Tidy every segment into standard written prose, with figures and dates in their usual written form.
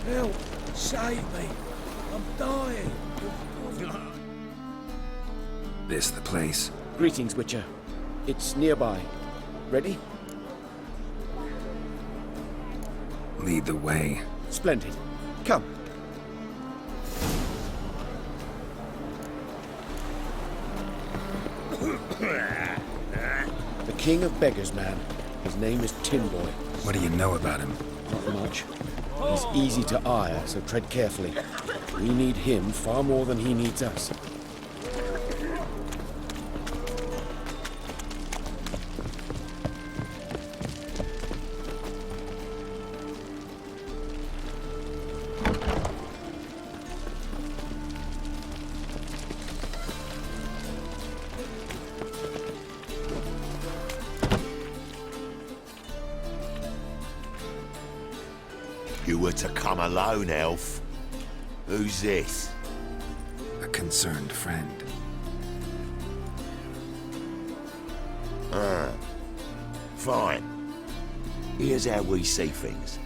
Help! Save me! I'm dying! This the place? Greetings, Witcher. It's nearby. Ready? Lead the way. Splendid. Come. The King of Beggars, man. His name is Tin Boy. What do you know about him? Not much. He's easy to ire, so tread carefully. We need him far more than he needs us. You were to come alone, elf. Who's this? A concerned friend. Fine. Here's how we see things.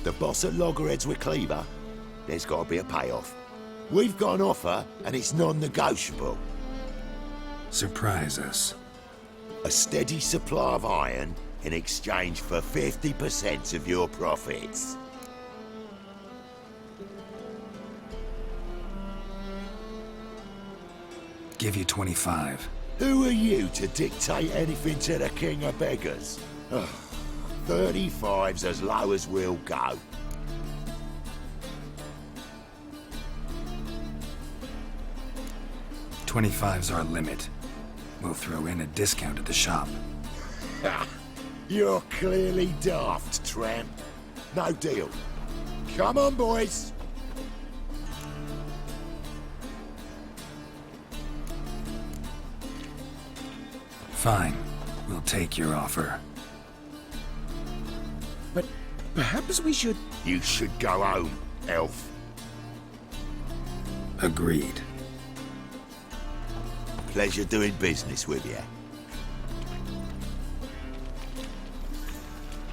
The boss at Loggerheads with Cleaver, there's got to be a payoff. We've got an offer, and it's non-negotiable. Surprise us. A steady supply of iron in exchange for 50% of your profits. Give you 25. Who are you to dictate anything to the King of Beggars? 35's as low as we'll go. $25's our limit. We'll throw in a discount at the shop. You're clearly daft, tramp. No deal. Come on, boys. Fine. We'll take your offer. But perhaps we should... You should go home, elf. Agreed. Pleasure doing business with you.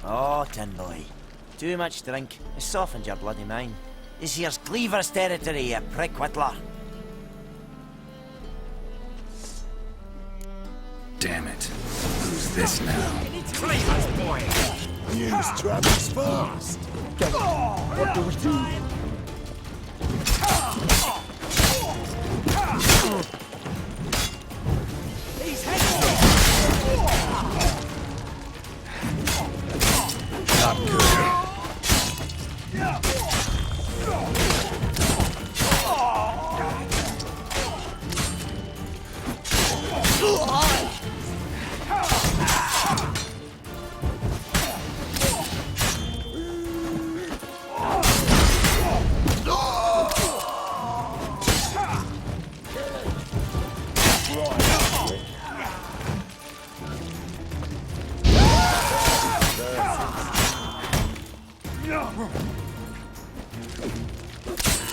Oh, Tin Boy. Too much drink. It softens your bloody mind. This here's Cleaver's territory, you prick whittler. Damn it. Who's this now? Cleaver's boy! News travels fast! What do we do? Not good.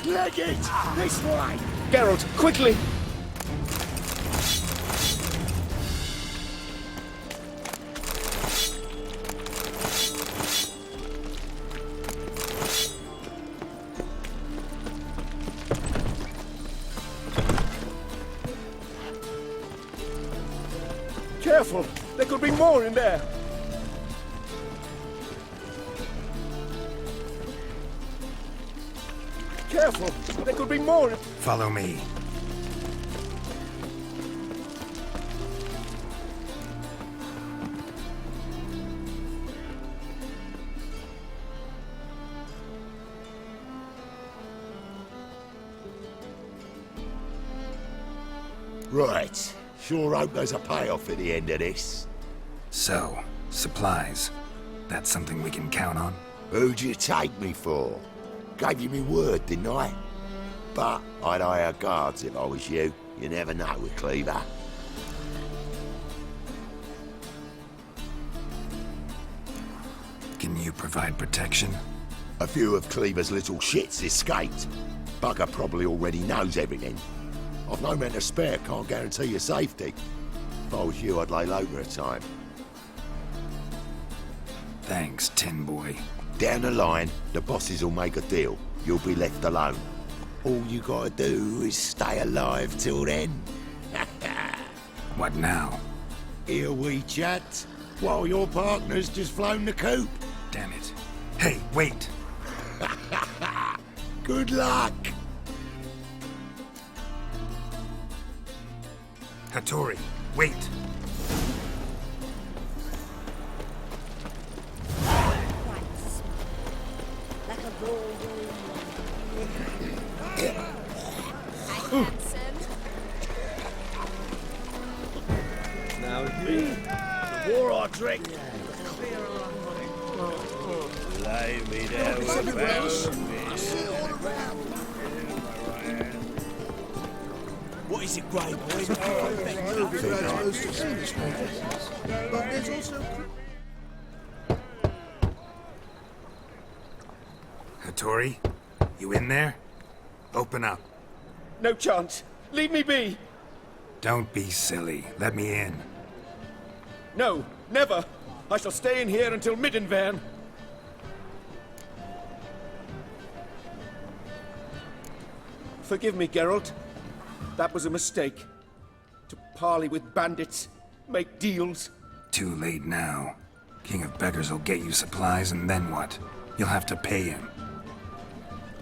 Leg it! This way! Geralt, quickly! Careful! There could be more in there! Careful! There could be more! Follow me. Right. Sure hope there's a payoff at the end of this. So, supplies. That's something we can count on? Who'd you take me for? Gave you me word, didn't I? But I'd hire guards if I was you. You never know with Cleaver. Can you provide protection? A few of Cleaver's little shits escaped. Bugger probably already knows everything. I've no men to spare, can't guarantee your safety. If I was you, I'd lay low for a time. Thanks, Tin Boy. Down the line, the bosses will make a deal. You'll be left alone. All you gotta do is stay alive till then. What now? Here we chat, while your partner's just flown the coop. Damn it. Hey, wait! Good luck! Hattori, wait! Like a roll, Hi, handsome. Now you, the more I drink, the clearer I'm running. Lay me down with a What is it, Grey Boy? But there's also... Hattori, you in there? Open up. No chance. Leave me be. Don't be silly. Let me in. No, never. I shall stay in here until Middenvern. Forgive me, Geralt. That was a mistake. To parley with bandits, make deals. Too late now. King of Beggars will get you supplies, and then what? You'll have to pay him.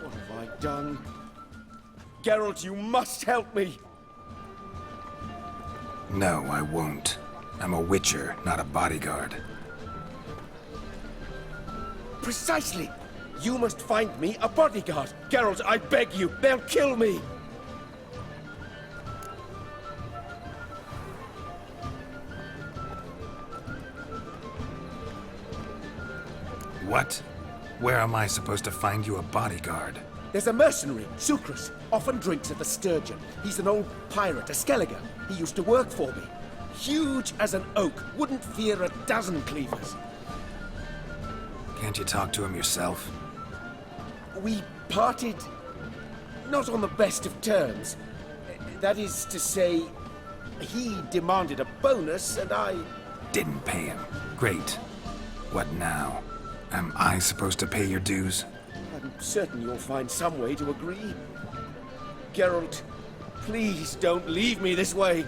What have I done? Geralt, you must help me! No, I won't. I'm a witcher, not a bodyguard. Precisely! You must find me a bodyguard. Geralt, I beg you, they'll kill me! What? Where am I supposed to find you a bodyguard? There's a mercenary, Sucrus, often drinks at the Sturgeon. He's an old pirate, a Skelliger. He used to work for me. Huge as an oak, wouldn't fear a dozen cleavers. Can't you talk to him yourself? We parted not on the best of terms. That is to say, he demanded a bonus and I... Didn't pay him. Great. What now? Am I supposed to pay your dues? I'm certain you'll find some way to agree. Geralt, please don't leave me this way.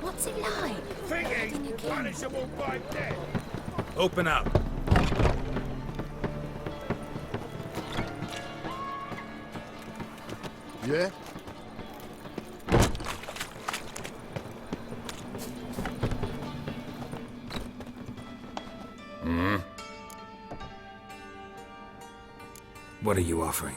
What's it like? Open up. Yeah? What are you offering?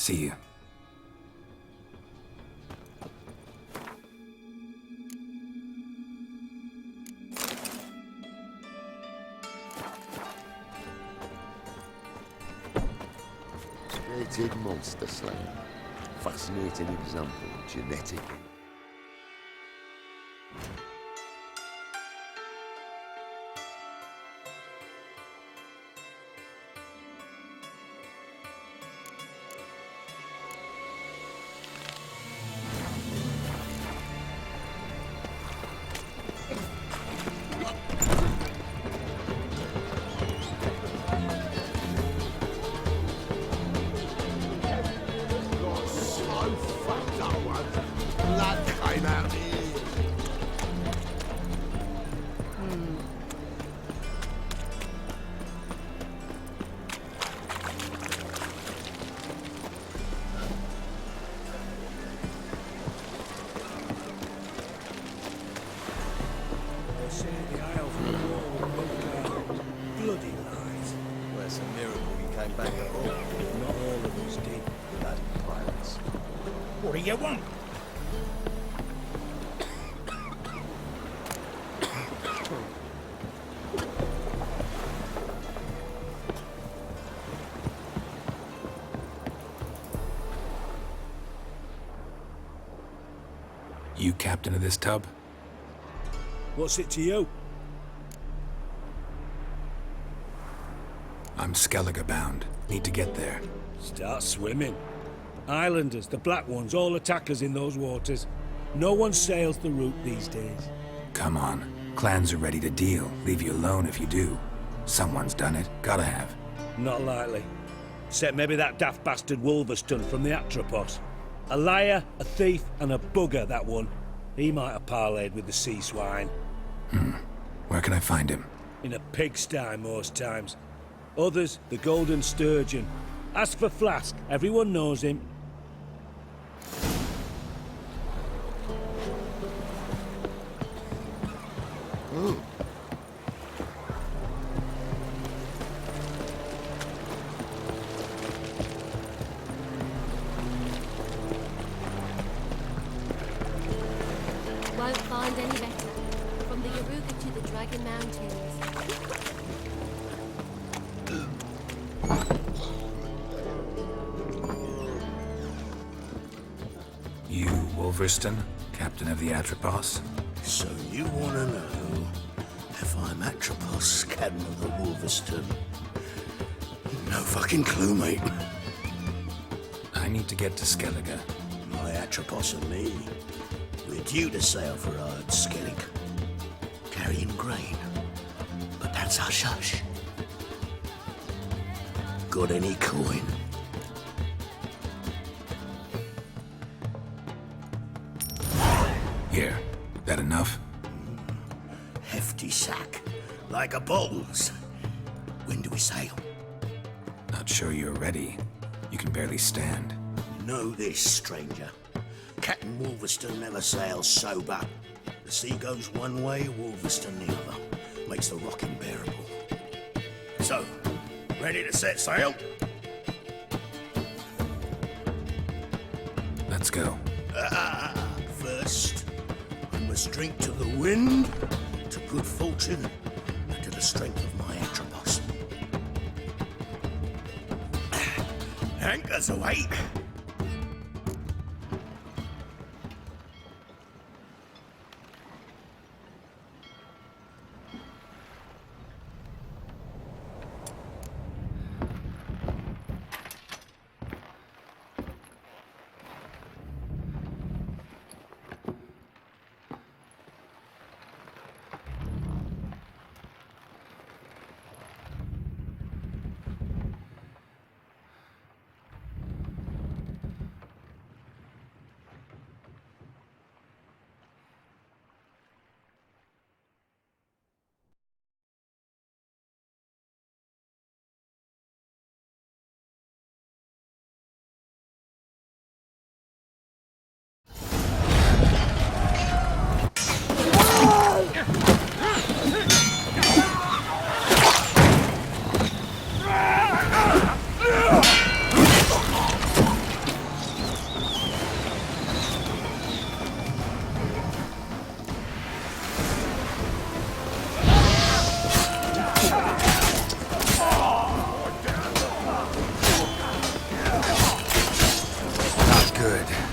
See you. Created monster slayer. Fascinating example of genetic. Bloody lies. Well, it's a miracle you came back at all. Not all of us did. Bloody pirates. What do you want? You captain of this tub? What's it to you? I'm Skellige bound. Need to get there. Start swimming. Islanders, the black ones, all attackers in those waters. No one sails the route these days. Come on. Clans are ready to deal. Leave you alone if you do. Someone's done it. Gotta have. Not likely. Except maybe that daft bastard Wolverston from the Atropos. A liar, a thief, and a bugger, that one. He might have parlayed with the sea swine. Where can I find him? In a pigsty most times. Others, the Golden Sturgeon. Ask for Flask. Everyone knows him. Won't find any better. From the Yaruga to the Dragon Mountains. You, Wolverston, captain of the Atropos? So you want to know if I'm Atropos, captain of the Wolverston? No fucking clue, mate. I need to get to Skellige. My Atropos and me, we're due to sail for Ard Skellig, carrying grain. But that's hush-hush. Got any coin? Here. That enough? Hefty sack, like a bottle's. When do we sail? Not sure you're ready. You can barely stand. Know this, stranger. Captain Wolverston never sails sober. The sea goes one way, Wolverston the other. Makes the rocking bearable. So, ready to set sail? Let's go. First, I must drink to the wind, to good fortune, and to the strength of my Atropos. Anchors away! good.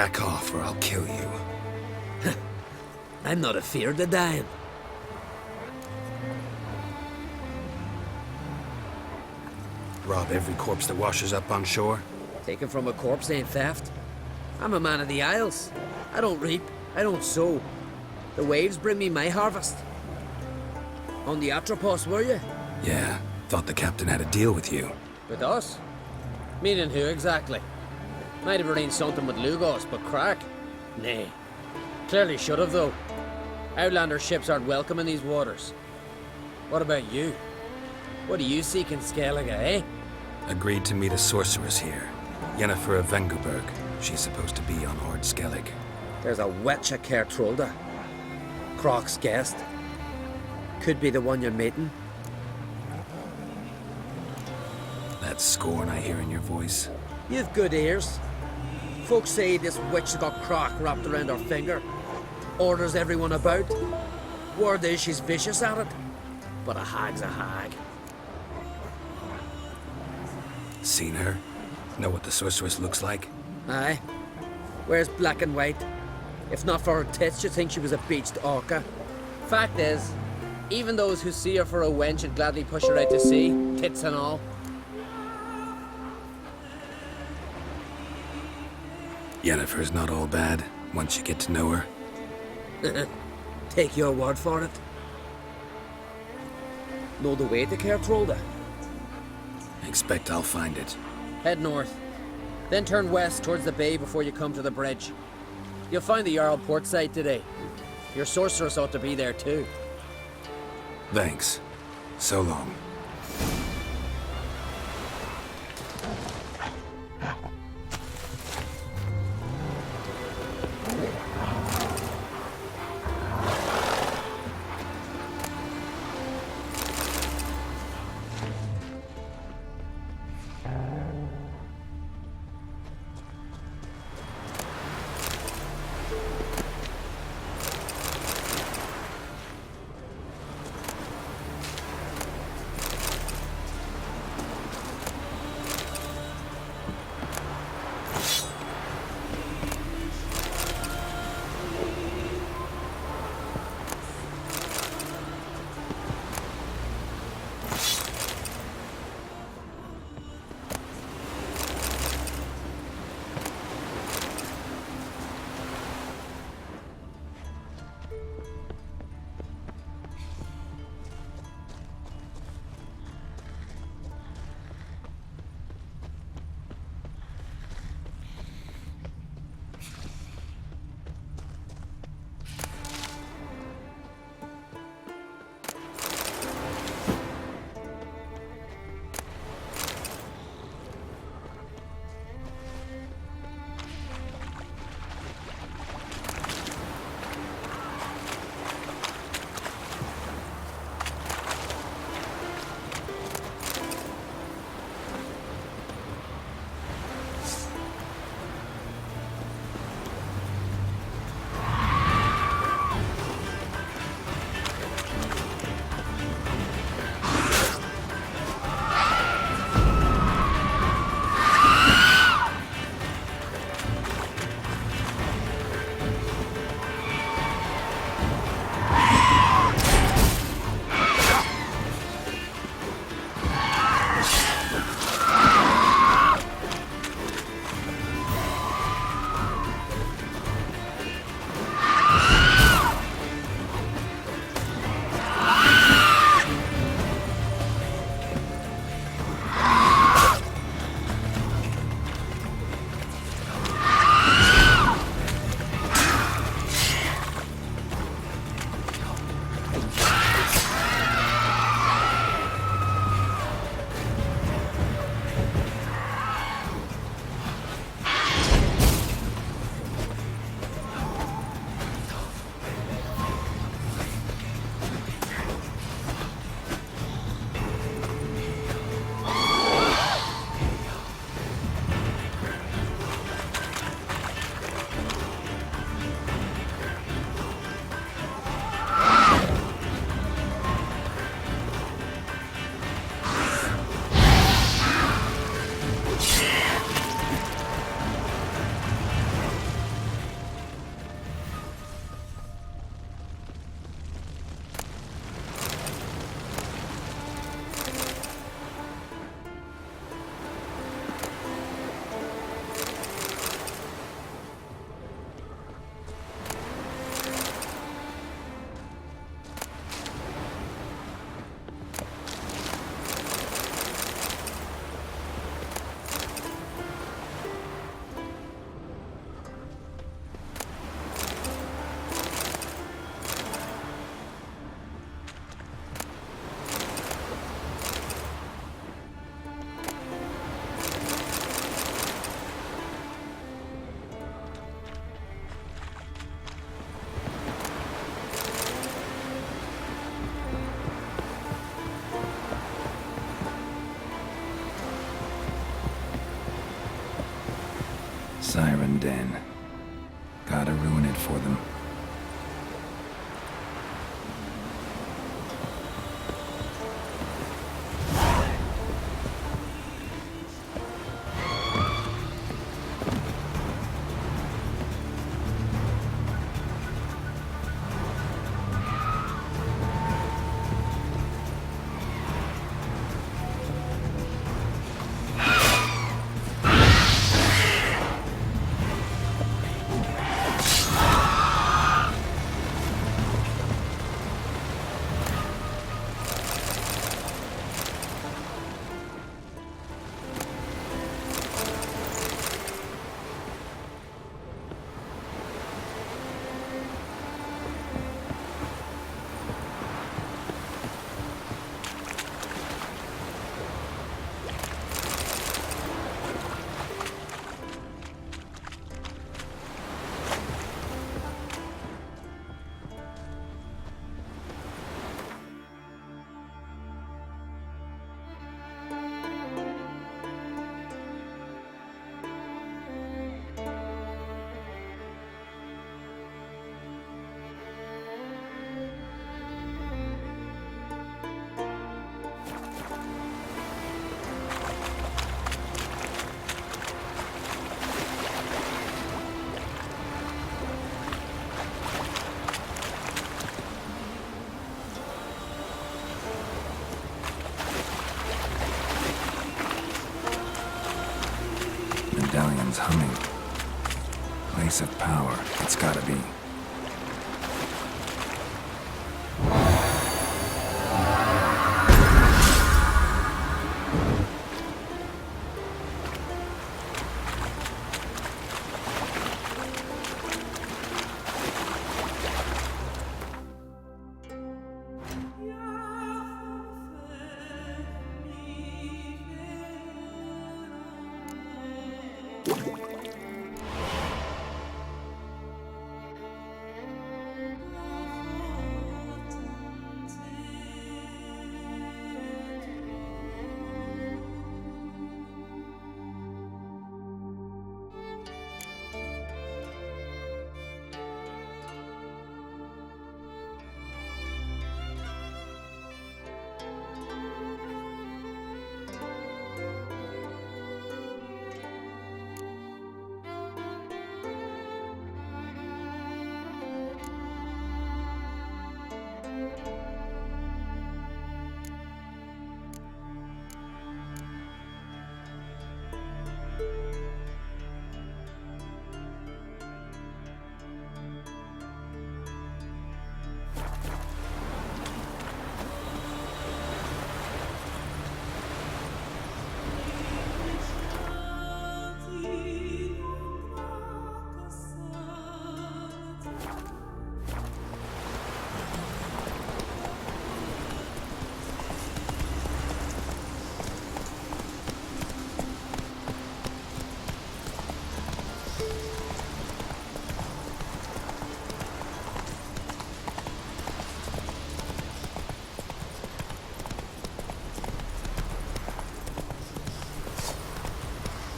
Back off or I'll kill you. I'm not afeard of dying. Rob every corpse that washes up on shore? Taken from a corpse ain't theft. I'm a man of the Isles. I don't reap, I don't sow. The waves bring me my harvest. On the Atropos, were you? Yeah, thought the captain had a deal with you. With us? Meaning who exactly? Might have arranged something with Lugos, but crack? Nay. Clearly should have, though. Outlander ships aren't welcome in these waters. What about you? What do you seek in Skellige, eh? Agreed to meet a sorceress here. Yennefer of Vengerberg. She's supposed to be on Ord Skellig. There's a witch at Kertrolda. Croc's guest. Could be the one you're meeting. That scorn I hear in your voice. You've good ears. Folks say this witch got Croc wrapped around her finger. Orders everyone about. Word is she's vicious at it. But a hag's a hag. Seen her? Know what the sorceress looks like? Aye. Wears black and white. If not for her tits, you'd think she was a beached orca. Fact is, even those who see her for a wench would gladly push her out to sea, tits and all. Yennefer's not all bad, once you get to know her. Take your word for it. Know the way to Kertrolda? Expect I'll find it. Head north. Then turn west towards the bay before you come to the bridge. You'll find the Jarl port site today. Your sorceress ought to be there too. Thanks. So long. abandoned den. Gotta ruin it for them. Medallion's humming. Place of power, it's gotta be.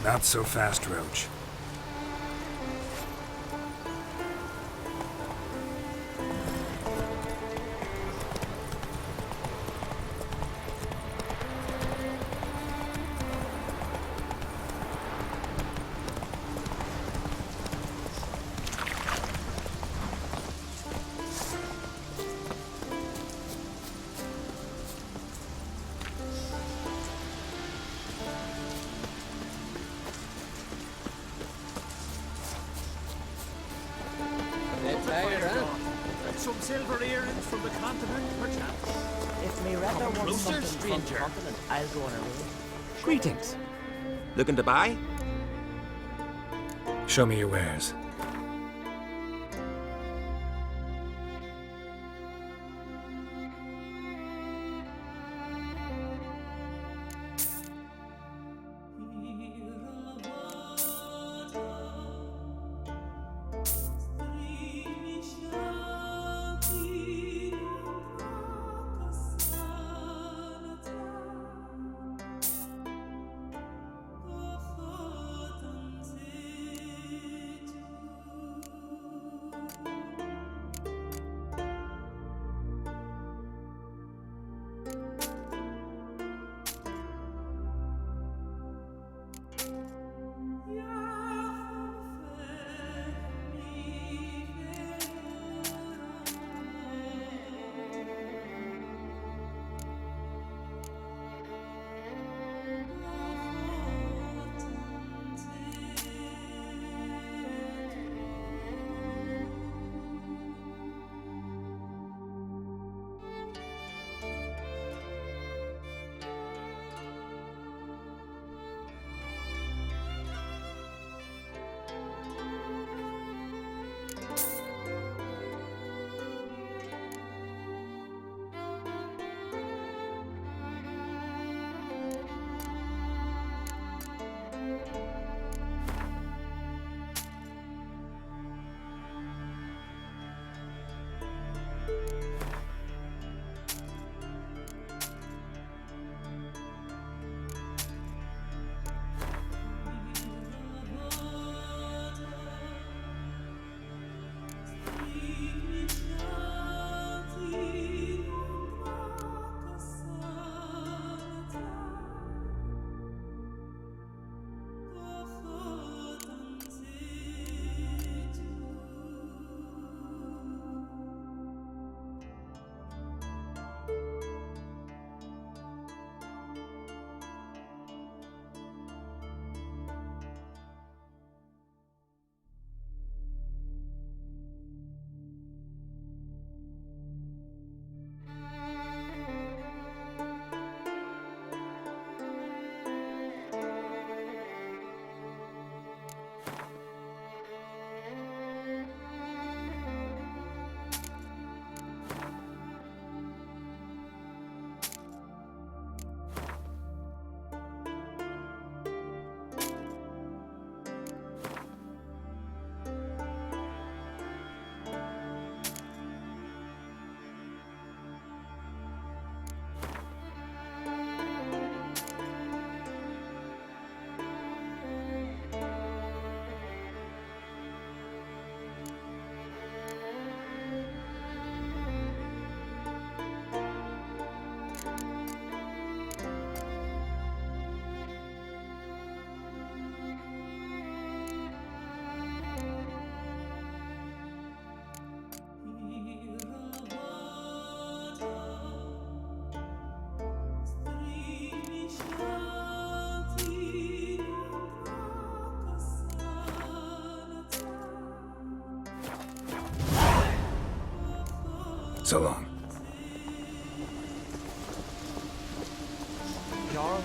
Not so fast, Roach. Some silver earrings from the continent, perchance. If me Retta wants closer, something stranger. from the continent, I'll go on a road. Greetings. Looking to buy? Show me your wares. So long. Charles?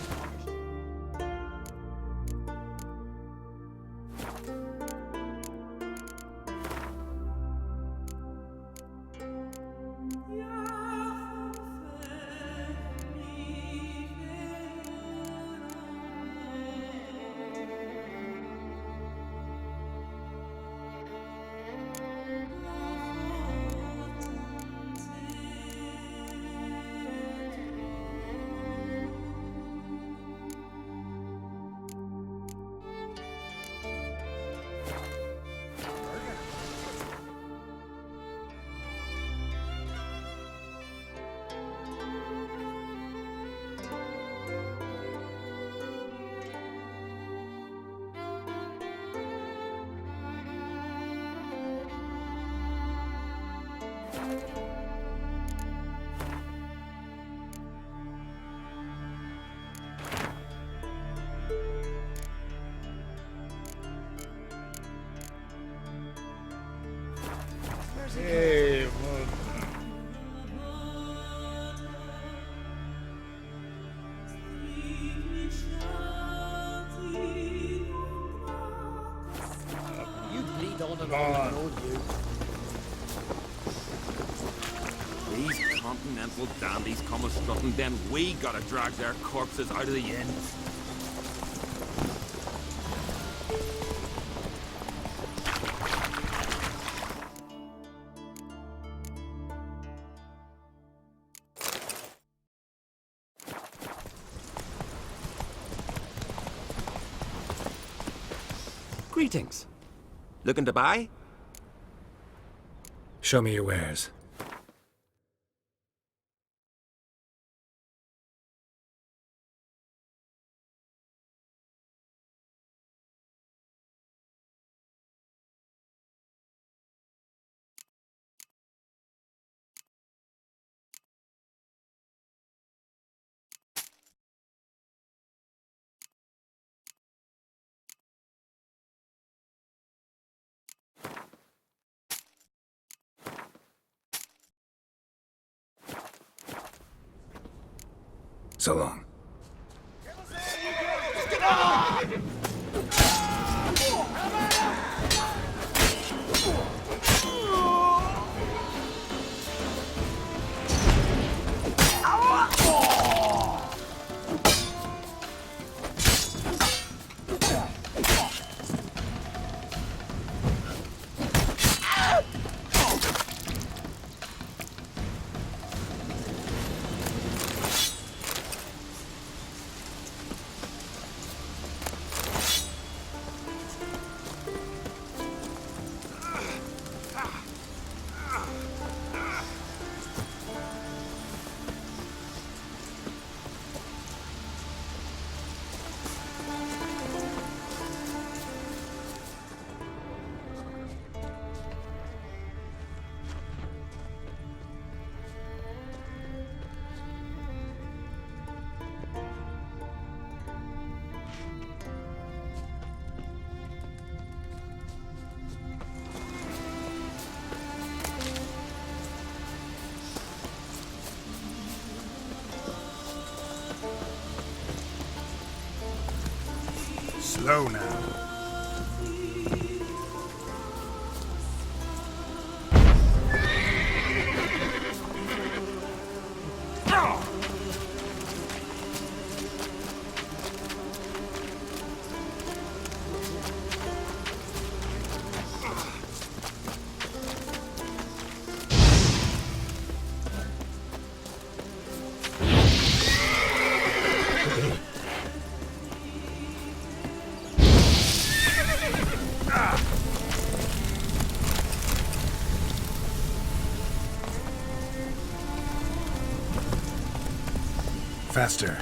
Hey, man. You bleed on and on the road, you. These continental dandies come a strutting, then we gotta drag their corpses out of the inn. Greetings. Looking to buy? Show me your wares. So long. Slow now. Faster.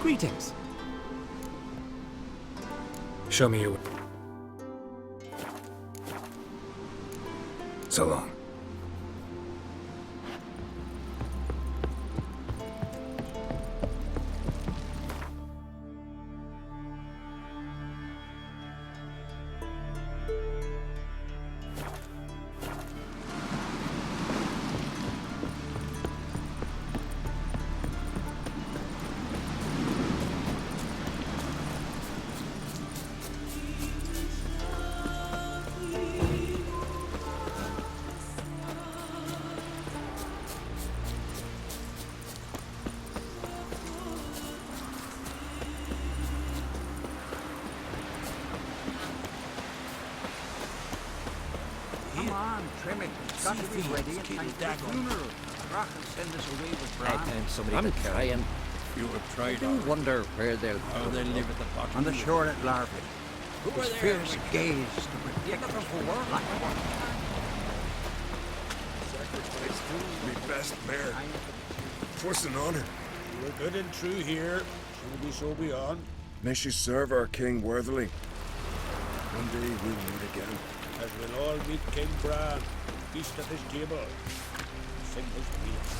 Greetings. Show me your... So long. trim it. It's got to be ready in time for the funeral. Rock and send us away with Bran. I'm crying. You have tried I do wonder where they'll how they live at the bottom. On the shore at Larby. Who His fierce gaze to protect us from black Me best mare. 'Twas an honor. We're good and true here. Should we so be on? May she serve our king worthily. One day we'll meet again. As we'll all meet King Bran, feast at his table, sing his peace.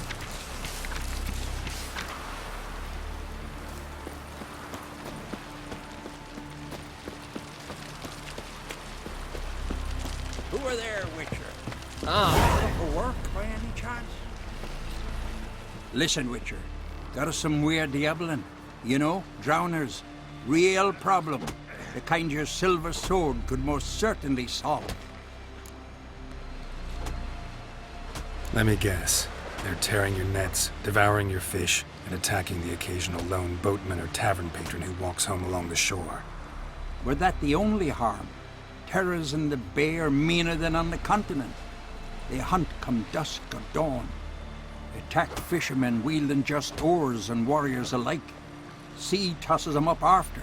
Who are there, Witcher? For work, by any chance? Listen, Witcher. Got us some weird diabling. You know, drowners. Real problem. The kind your silver sword could most certainly solve. Let me guess. They're tearing your nets, devouring your fish, and attacking the occasional lone boatman or tavern patron who walks home along the shore. Were that the only harm? Terrors in the bay are meaner than on the continent. They hunt come dusk or dawn. Attack fishermen wielding just oars and warriors alike. Sea tosses them up after.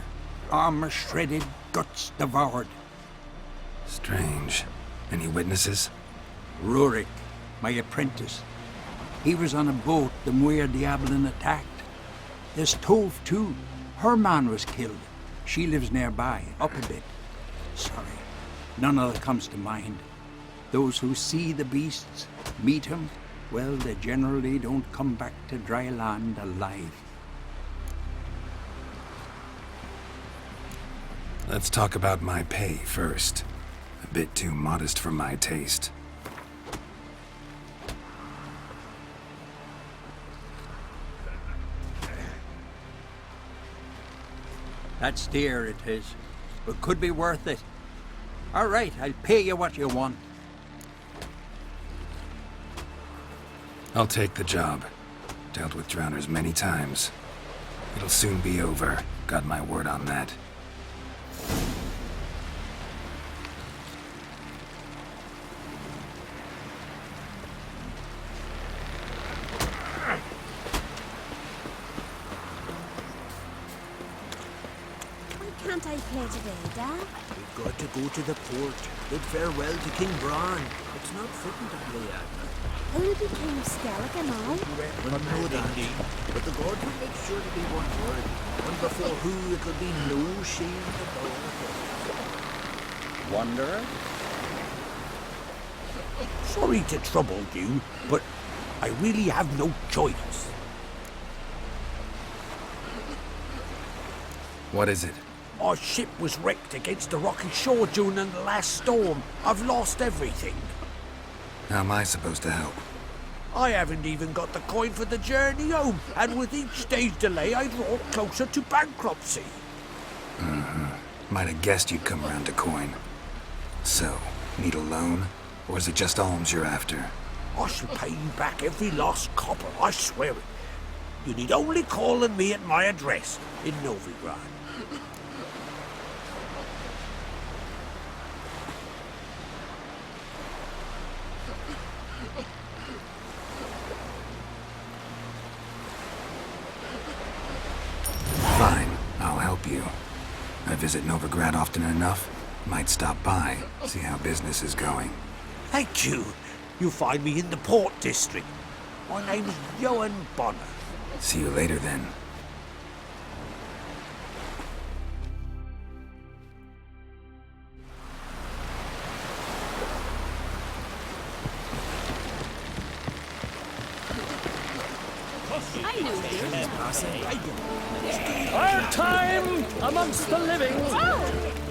Armor shredded, guts devoured. Strange. Any witnesses? Rurik, my apprentice. He was on a boat the Muir Diablin attacked. There's Tove, too. Her man was killed. She lives nearby, up a bit. Sorry, none other comes to mind. Those who see the beasts, meet him, well, they generally don't come back to dry land alive. Let's talk about my pay first. A bit too modest for my taste. That's dear, it is, but could be worth it. All right, I'll pay you what you want. I'll take the job. Dealt with drowners many times. It'll soon be over. Got my word on that. Why can't I play today, Dad? We've got to go to the port. Bid farewell to King Bran. It's not fitting to play at. Who'll be King of Skellig and I? Well, no, that. But the God will make sure to be one word. One before who it'll be no shame about. Wanderer? Sorry to trouble you, but I really have no choice. What is it? Our ship was wrecked against the rocky shore during the last storm. I've lost everything. How am I supposed to help? I haven't even got the coin for the journey home, and with each day's delay, I draw closer to bankruptcy. Might have guessed you'd come around to coin. So, need a loan? Or is it just alms you're after? I shall pay you back every lost copper, I swear it. You need only call on me at my address in Novigrad. Fine, I'll help you. I visit Novigrad often enough. Might stop by, see how business is going. Thank you. You'll find me in the Port District. My name's Johan Bonner. See you later then. I knew you. Our time amongst the living. Oh!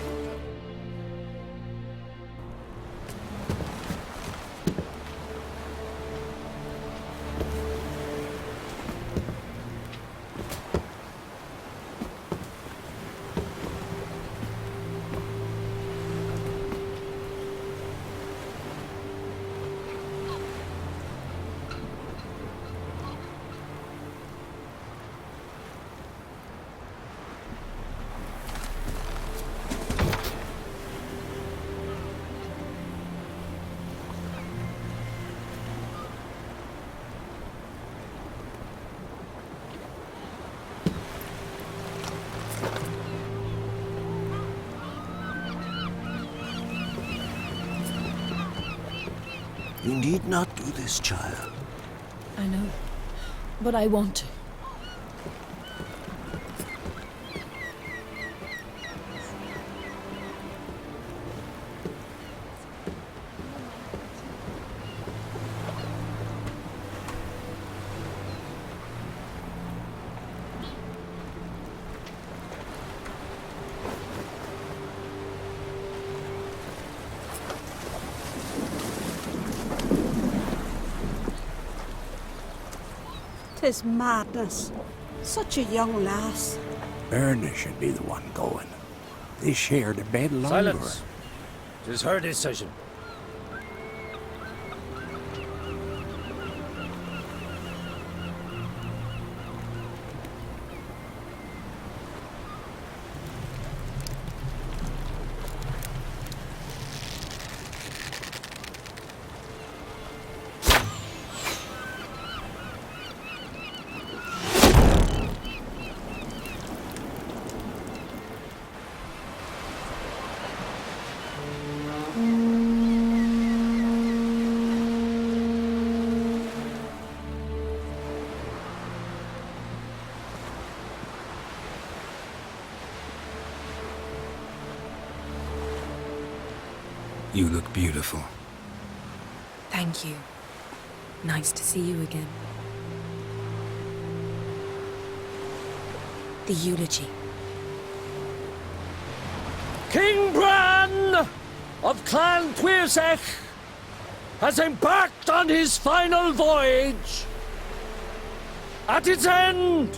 You need not do this, child. I know, but I want to. Tis madness. Such a young lass. Erna should be the one going. They shared a bed longer. Silence. It is her decision. You look beautiful. Thank you. Nice to see you again. The eulogy. King Bran of Clan Tuirsech has embarked on his final voyage. At its end,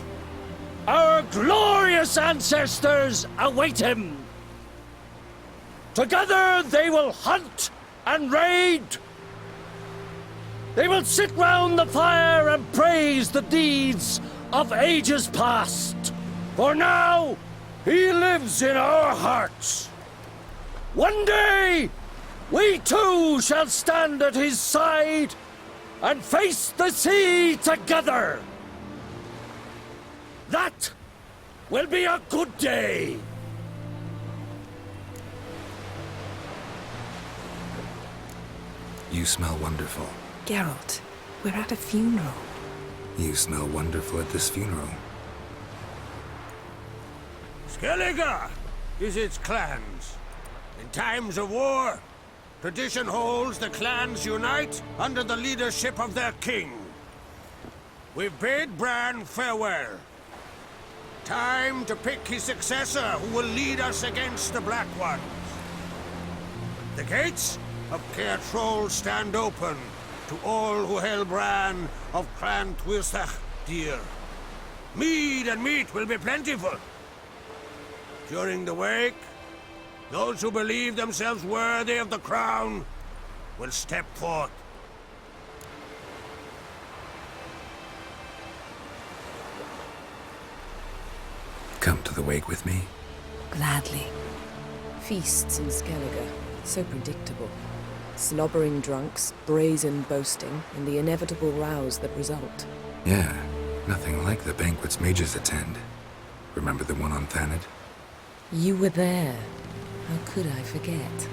our glorious ancestors await him. Together they will hunt and raid. They will sit round the fire and praise the deeds of ages past. For now, he lives in our hearts. One day, we too shall stand at his side and face the sea together. That will be a good day. You smell wonderful. Geralt, we're at a funeral. You smell wonderful at this funeral. Skellige visits clans. In times of war, tradition holds the clans unite under the leadership of their king. We've bid Bran farewell. Time to pick his successor who will lead us against the Black Ones. The gates of Caer Troll stand open to all who held Bran of Clan Tuirsech dear. Mead and meat will be plentiful. During the wake, those who believe themselves worthy of the crown will step forth. Come to the wake with me? Gladly. Feasts in Skellige, so predictable. Slobbering drunks, brazen boasting, and the inevitable rows that result. Yeah, nothing like the banquets mages attend. Remember the one on Thanedd? You were there. How could I forget?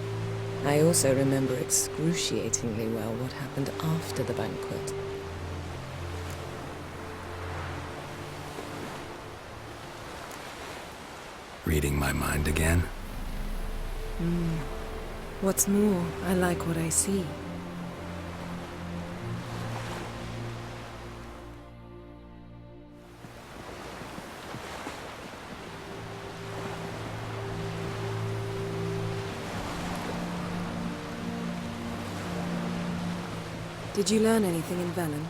I also remember excruciatingly well what happened after the banquet. Reading my mind again? What's more, I like what I see. Did you learn anything in Velen?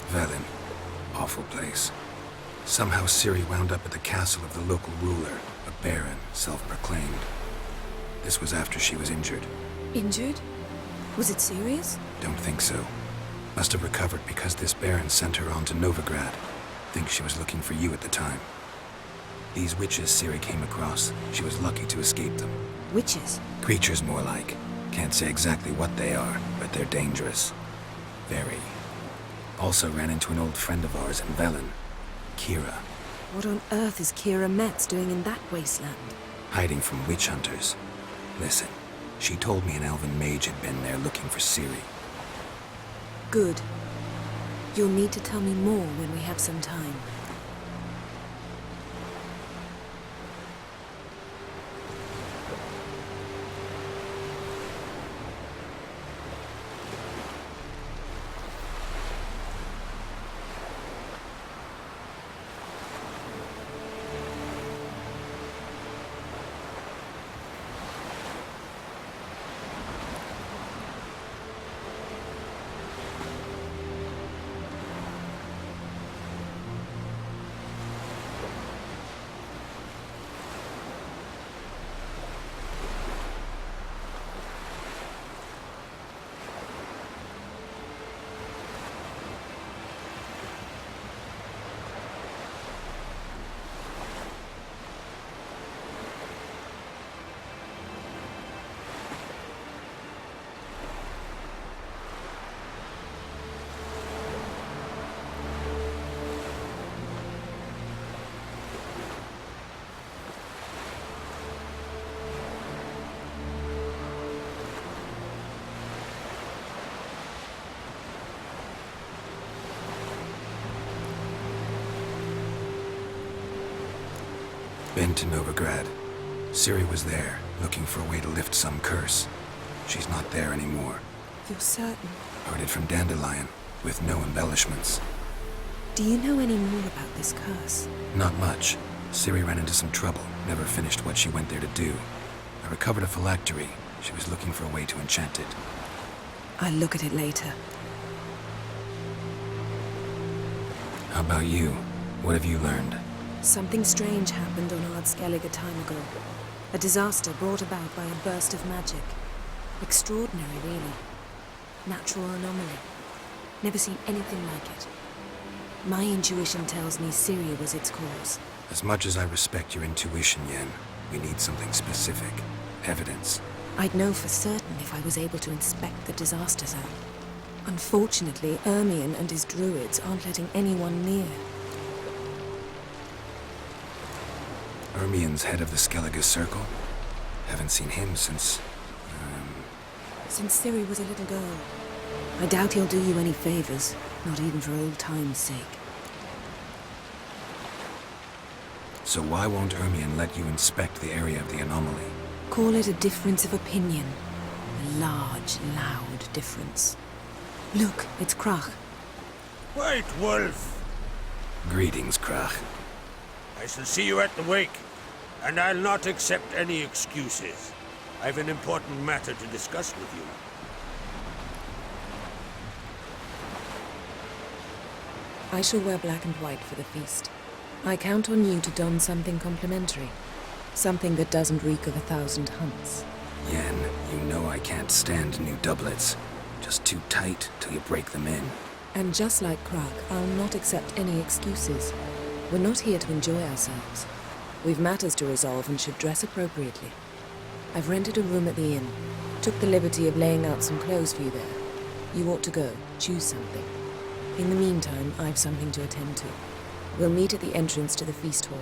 Velen. Awful place. Somehow Ciri wound up at the castle of the local ruler, a baron, self-proclaimed. This was after she was injured. Injured? Was it serious? Don't think so. Must have recovered because this baron sent her on to Novigrad. Think she was looking for you at the time. These witches Ciri came across, she was lucky to escape them. Witches? Creatures, more like. Can't say exactly what they are, but they're dangerous. Very. Also ran into an old friend of ours in Velen, Kira. What on earth is Kira Metz doing in that wasteland? Hiding from witch hunters. Listen, she told me an elven mage had been there looking for Ciri. Good. You'll need to tell me more when we have some time. Been to Novigrad. Ciri was there, looking for a way to lift some curse. She's not there anymore. You're certain? Heard it from Dandelion, with no embellishments. Do you know any more about this curse? Not much. Ciri ran into some trouble, never finished what she went there to do. I recovered a phylactery. She was looking for a way to enchant it. I'll look at it later. How about you? What have you learned? Something strange happened on Ard Skellige time ago. A disaster brought about by a burst of magic. Extraordinary, really. Natural anomaly. Never seen anything like it. My intuition tells me Ciri was its cause. As much as I respect your intuition, Yen, we need something specific. Evidence. I'd know for certain if I was able to inspect the disaster zone. Unfortunately, Ermion and his druids aren't letting anyone near. Ermion's head of the Skellige Circle? Haven't seen him since... Since Ciri was a little girl. I doubt he'll do you any favors, not even for old time's sake. So why won't Ermion let you inspect the area of the anomaly? Call it a difference of opinion. A large, loud difference. Look, it's Krach. White Wolf! Greetings, Krach. I shall see you at the wake, and I'll not accept any excuses. I've an important matter to discuss with you. I shall wear black and white for the feast. I count on you to don something complimentary. Something that doesn't reek of 1,000 hunts. Yen, you know I can't stand new doublets. Just too tight till you break them in. And just like Krach, I'll not accept any excuses. We're not here to enjoy ourselves. We've matters to resolve and should dress appropriately. I've rented a room at the inn. Took the liberty of laying out some clothes for you there. You ought to go. Choose something. In the meantime, I've something to attend to. We'll meet at the entrance to the feast hall.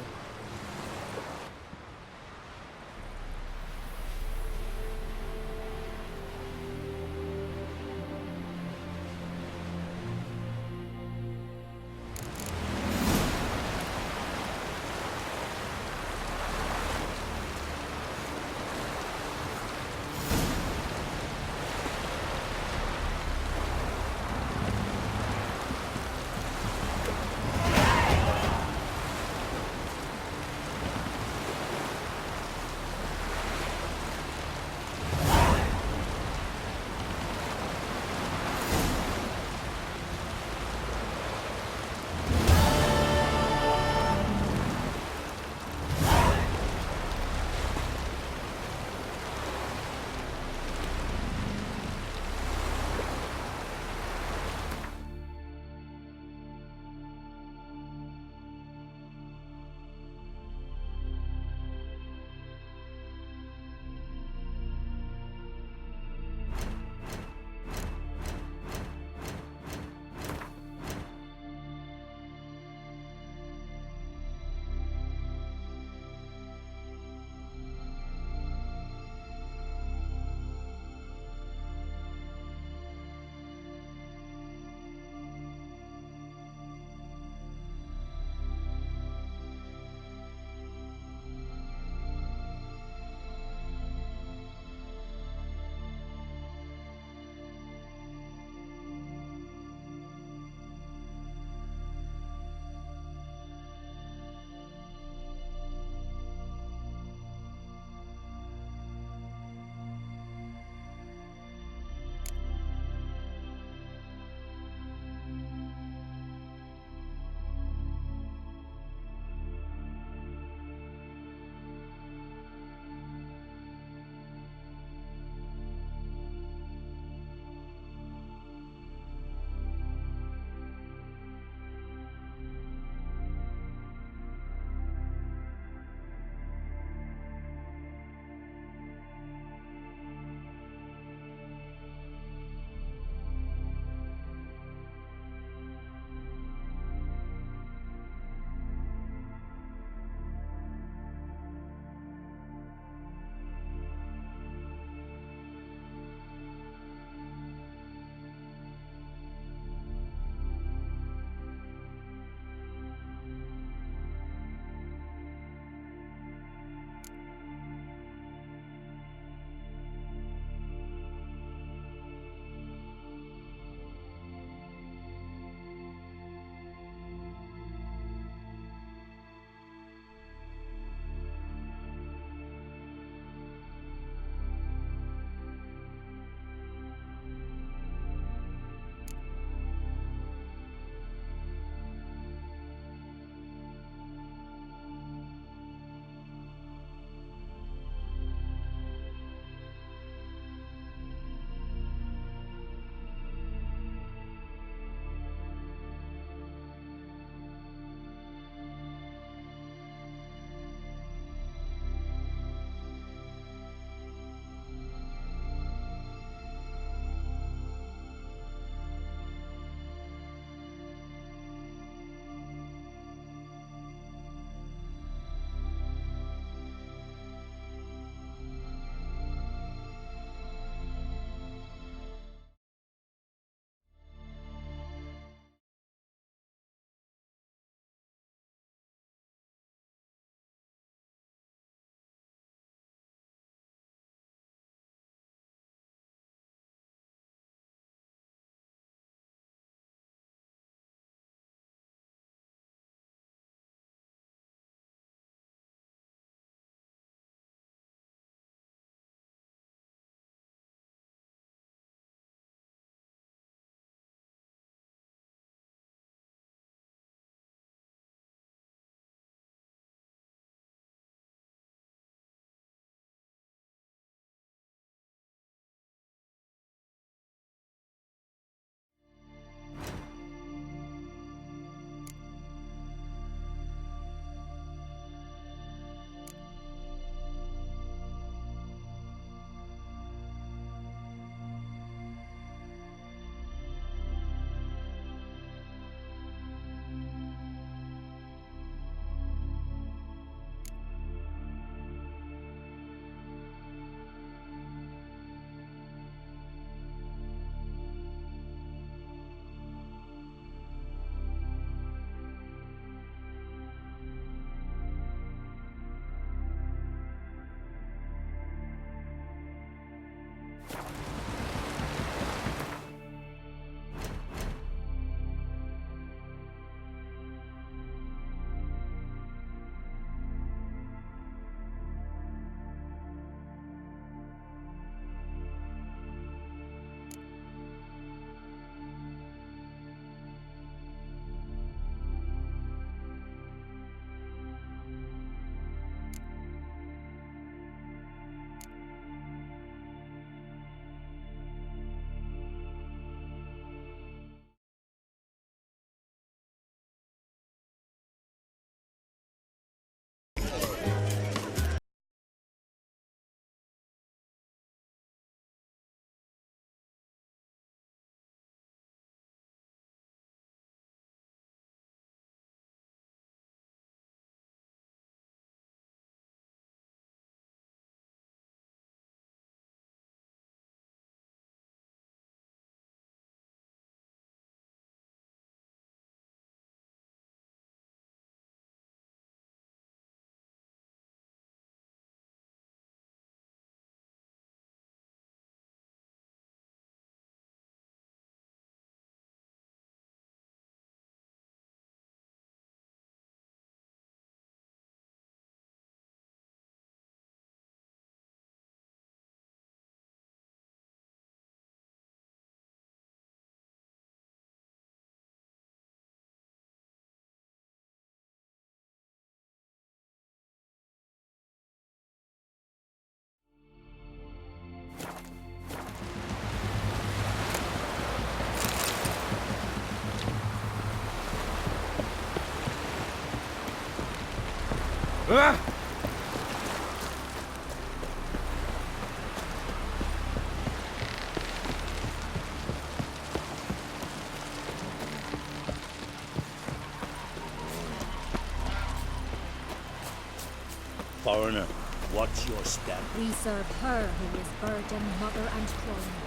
Foreigner, what's your step? We serve her who is virgin, mother, and throne.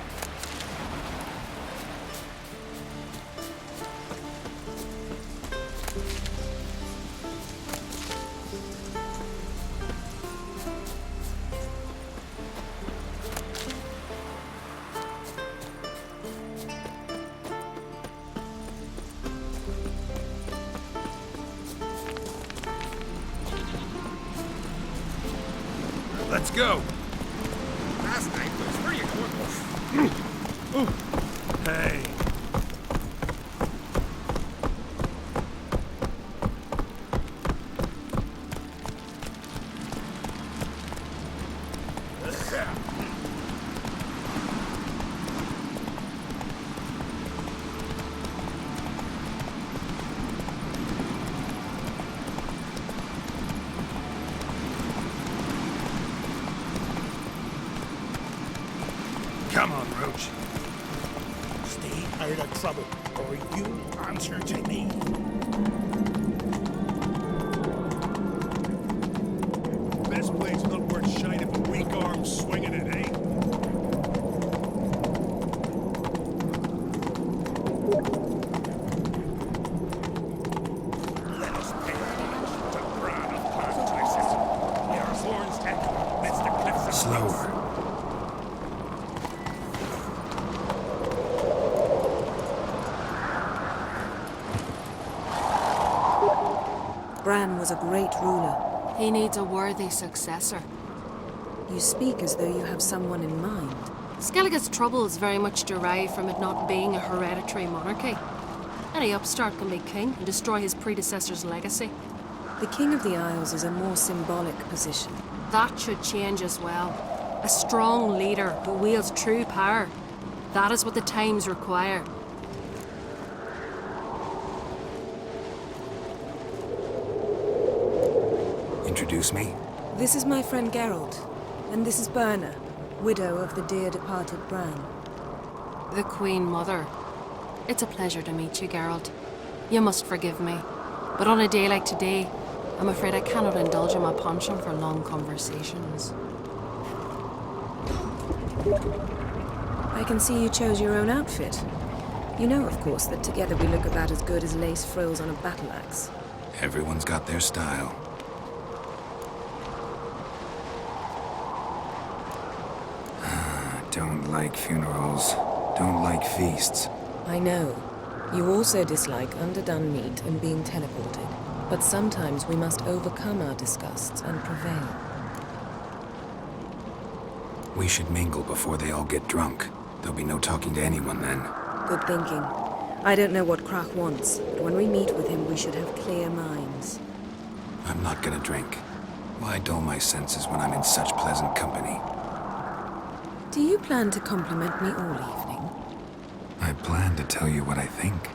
Let's go. Last night was pretty good. Hey. Come on, Roach. Stay out of trouble, or you answer to me. This blade's not worth shite if a weak arm's swinging it, eh? Let us pay homage to Bran of Plantasis. Near Horn's Head, amidst the cliffs of Slower. Bran was a great ruler. He needs a worthy successor. You speak as though you have someone in mind. Skellige's troubles very much derive from it not being a hereditary monarchy. Any upstart can be king and destroy his predecessor's legacy. The King of the Isles is a more symbolic position. That should change as well. A strong leader who wields true power. That is what the times require. Introduce me? This is my friend Geralt, and this is Berna, widow of the dear departed Bran. The Queen Mother. It's a pleasure to meet you, Geralt. You must forgive me, but on a day like today, I'm afraid I cannot indulge in my penchant for long conversations. I can see you chose your own outfit. You know, of course, that together we look about as good as lace frills on a battle axe. Everyone's got their style. Don't like funerals. Don't like feasts. I know. You also dislike underdone meat and being teleported. But sometimes we must overcome our disgusts and prevail. We should mingle before they all get drunk. There'll be no talking to anyone then. Good thinking. I don't know what Krach wants, but when we meet with him, we should have clear minds. I'm not gonna drink. Why dull my senses when I'm in such pleasant company? Do you plan to compliment me all evening? I plan to tell you what I think.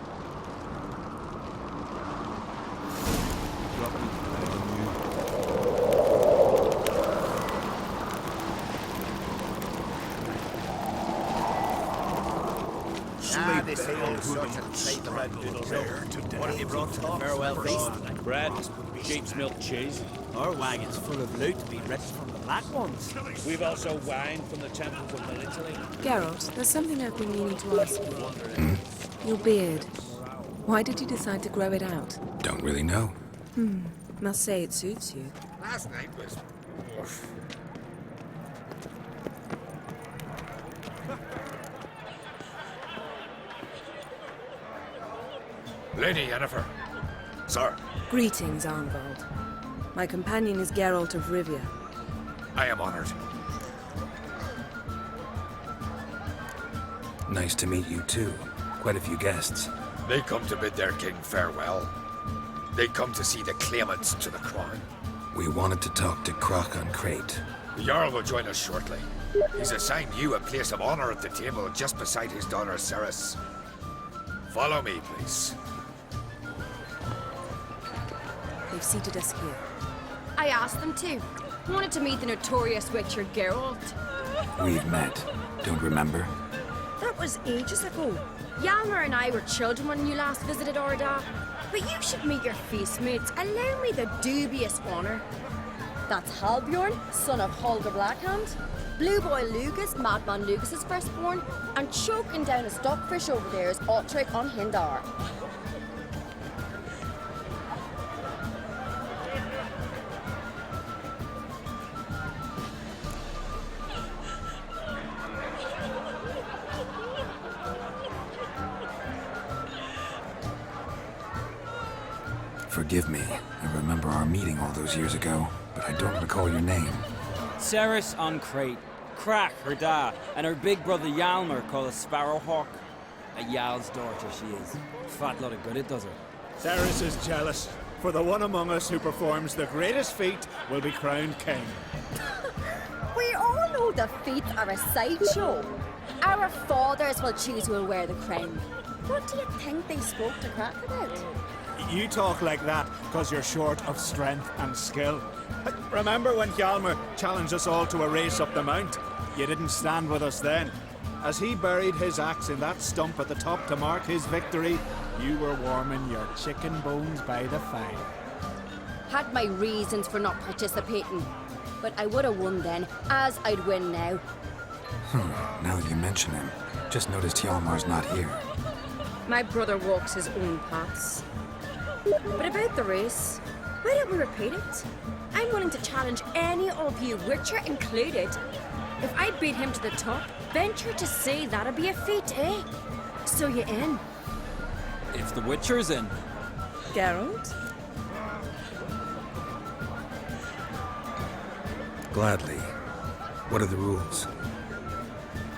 This old sort of trade around today. What have you brought to the farewell feast? Bread, sheep's milk cheese. Our wagon's full of loot to be ripped from the black ones. We've also wine from the temples of Italy. Geralt, there's something I've been meaning to ask you. Your beard. Why did you decide to grow it out? Don't really know. Must say it suits you. Last night was... Lady Yennefer. Sir, Greetings, Arnvald. My companion is Geralt of Rivia. I am honored. Nice to meet you too. Quite a few guests. They come to bid their king farewell. They come to see the claimants to the crown. We wanted to talk to Krach on Crate. The Jarl will join us shortly. He's assigned you a place of honor at the table just beside his daughter Ceres. Follow me, please. They've seated us here. I asked them to. Wanted to meet the notorious Witcher Geralt. We've met. Don't remember? That was ages ago. Hjalmar and I were children when you last visited Orda. But you should meet your feast mates. Allow me the dubious honour. That's Halbjorn, son of Holger Blackhand. Blue Boy Lugas, Madman Lugas' firstborn. And choking down a stockfish over there is Otric on Hindar. Forgive me. I remember our meeting all those years ago, but I don't recall your name. Ceres on Crate, Crack, her da, and her big brother Hjalmar called a Sparrowhawk. A Jarl's daughter she is. Fat lot of good it does her. Ceres is jealous, for the one among us who performs the greatest feat will be crowned king. We all know the feats are a sideshow. Our fathers will choose who will wear the crown. What do you think they spoke to Crack about? You talk like that because you're short of strength and skill. Remember when Hjalmar challenged us all to a race up the mount? You didn't stand with us then. As he buried his axe in that stump at the top to mark his victory, you were warming your chicken bones by the fire. Had my reasons for not participating, but I would have won then, as I'd win now. Now that you mention him, just noticed Hjalmar's not here. My brother walks his own paths. But about the race, why don't we repeat it? I'm willing to challenge any of you, Witcher included. If I beat him to the top, venture to say that'd be a feat, eh? So you in? If the Witcher's in. Geralt? Gladly. What are the rules?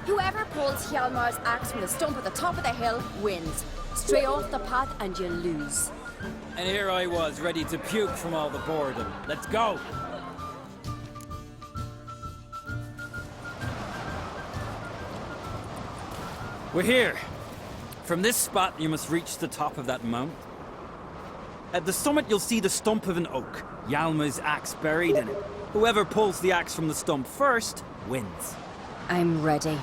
Whoever pulls Hjalmar's axe from the stump at the top of the hill wins. Stray off the path and you lose. And here I was, ready to puke from all the boredom. Let's go! We're here. From this spot, you must reach the top of that mount. At the summit, you'll see the stump of an oak. Hjalmar's axe buried in it. Whoever pulls the axe from the stump first, wins. I'm ready.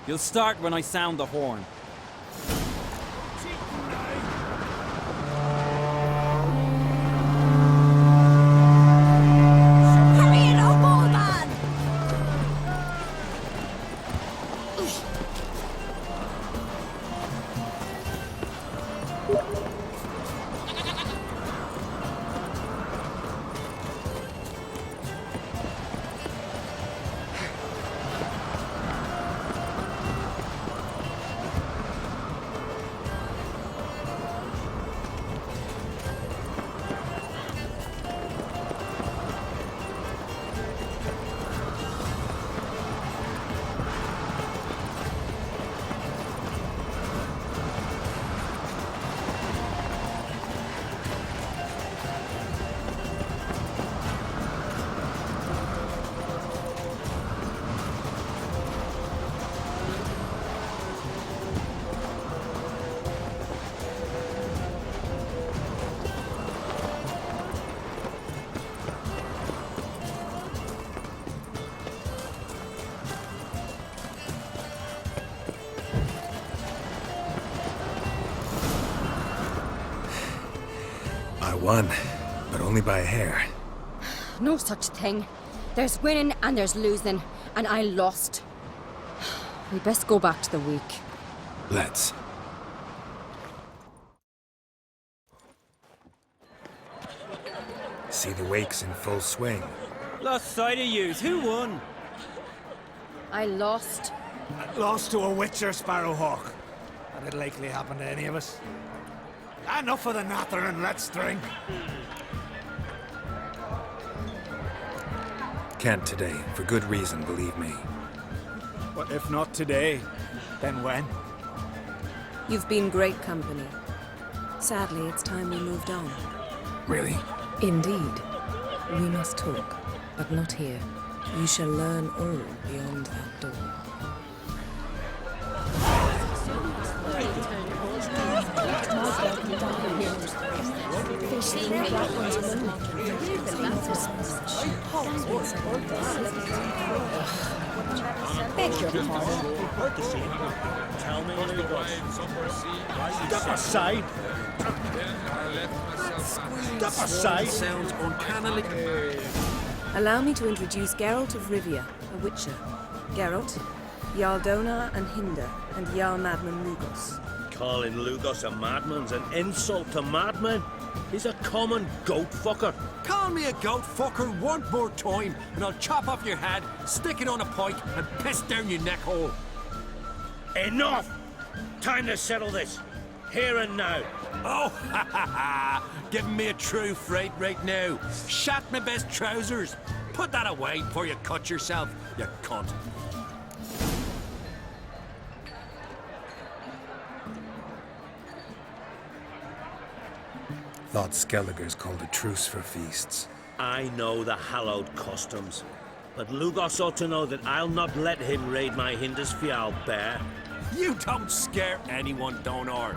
You'll start when I sound the horn. Won, but only by a hair. No such thing. There's winning and there's losing, and I lost. We best go back to the week. Let's. See the wakes in full swing. Lost sight of yous. Who won? I lost. Lost to a Witcher, Sparrowhawk. That'd likely happen to any of us. Enough of the natter and let's drink. Can't today, for good reason, believe me. But if not today, then when? You've been great company. Sadly, it's time we moved on. Really? Indeed. We must talk, but not here. You shall learn all beyond that door. Fish Beg your pardon. Tell me, Lugos. Step aside! Step aside! Sounds uncannily. Allow me to introduce Geralt of Rivia, a witcher. Geralt, Jarl Donar and Hinder, and Jarl Madman Lugos. Calling Lugos a madman's an insult to madmen. He's a common goat fucker. Call me a goat fucker one more time, and I'll chop off your head, stick it on a pike, and piss down your neck hole. Enough! Time to settle this. Here and now. Oh, ha ha ha! Giving me a true fright right now. Shat my best trousers. Put that away before you cut yourself, you cunt. Thought Skelliger's called a truce for feasts. I know the hallowed customs, but Lugos ought to know that I'll not let him raid my Hindisfial bear. You don't scare anyone, Donar.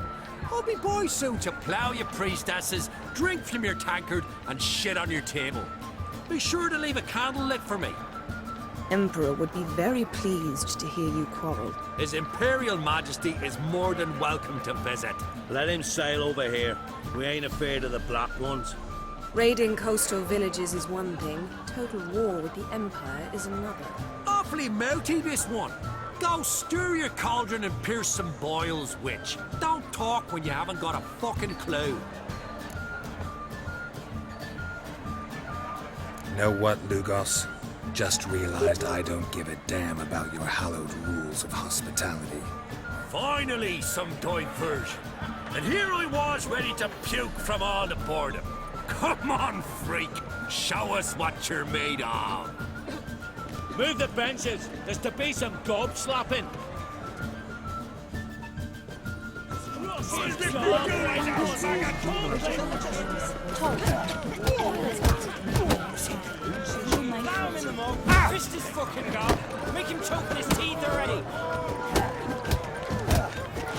I'll be boy soon to plough your priestesses, drink from your tankard, and shit on your table. Be sure to leave a candle lit for me. Emperor would be very pleased to hear you quarrel. His Imperial Majesty is more than welcome to visit. Let him sail over here. We ain't afraid of the Black Ones. Raiding coastal villages is one thing. Total war with the Empire is another. Awfully mouthy, this one. Go stir your cauldron and pierce some boils, witch. Don't talk when you haven't got a fucking clue. Know what, Lugos? Just realized I don't give a damn about your hallowed rules of hospitality. Finally, some diversion. And here I was ready to puke from all the boredom. Come on, freak. Show us what you're made of. Move the benches. There's to be some gob slapping. Fist his fucking gob. Make him choke in his teeth already.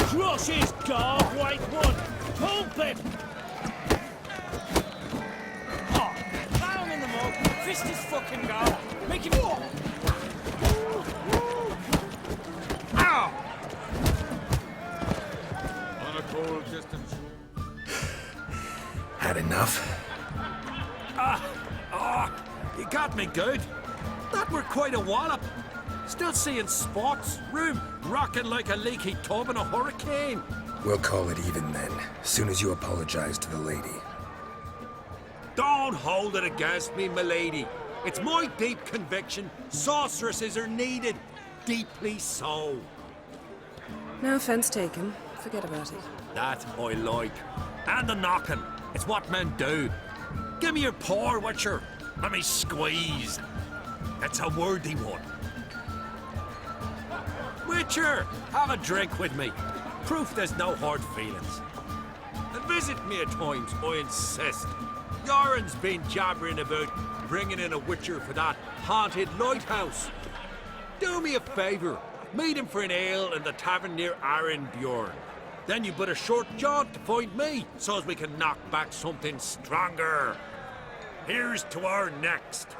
Crush his gob, white one. Pump it. Oh, pound in the mug. Fist his fucking gob. Make him. Ow! On a cold distance. Had enough? You got me good. That were quite a wallop. Still seeing spots, room rocking like a leaky tub in a hurricane. We'll call it even then, soon as you apologize to the lady. Don't hold it against me, milady. It's my deep conviction sorceresses are needed. Deeply so. No offense taken. Forget about it. That I like. And the knocking. It's what men do. Give me your paw, Witcher. Let me squeeze. It's a worthy one. Witcher, have a drink with me. Proof there's no hard feelings. And visit me at times, I insist. Yoren's been jabbering about bringing in a Witcher for that haunted lighthouse. Do me a favour. Meet him for an ale in the tavern near Arenbjorn. Then you but a short jaunt to find me, so as we can knock back something stronger. Here's to our next.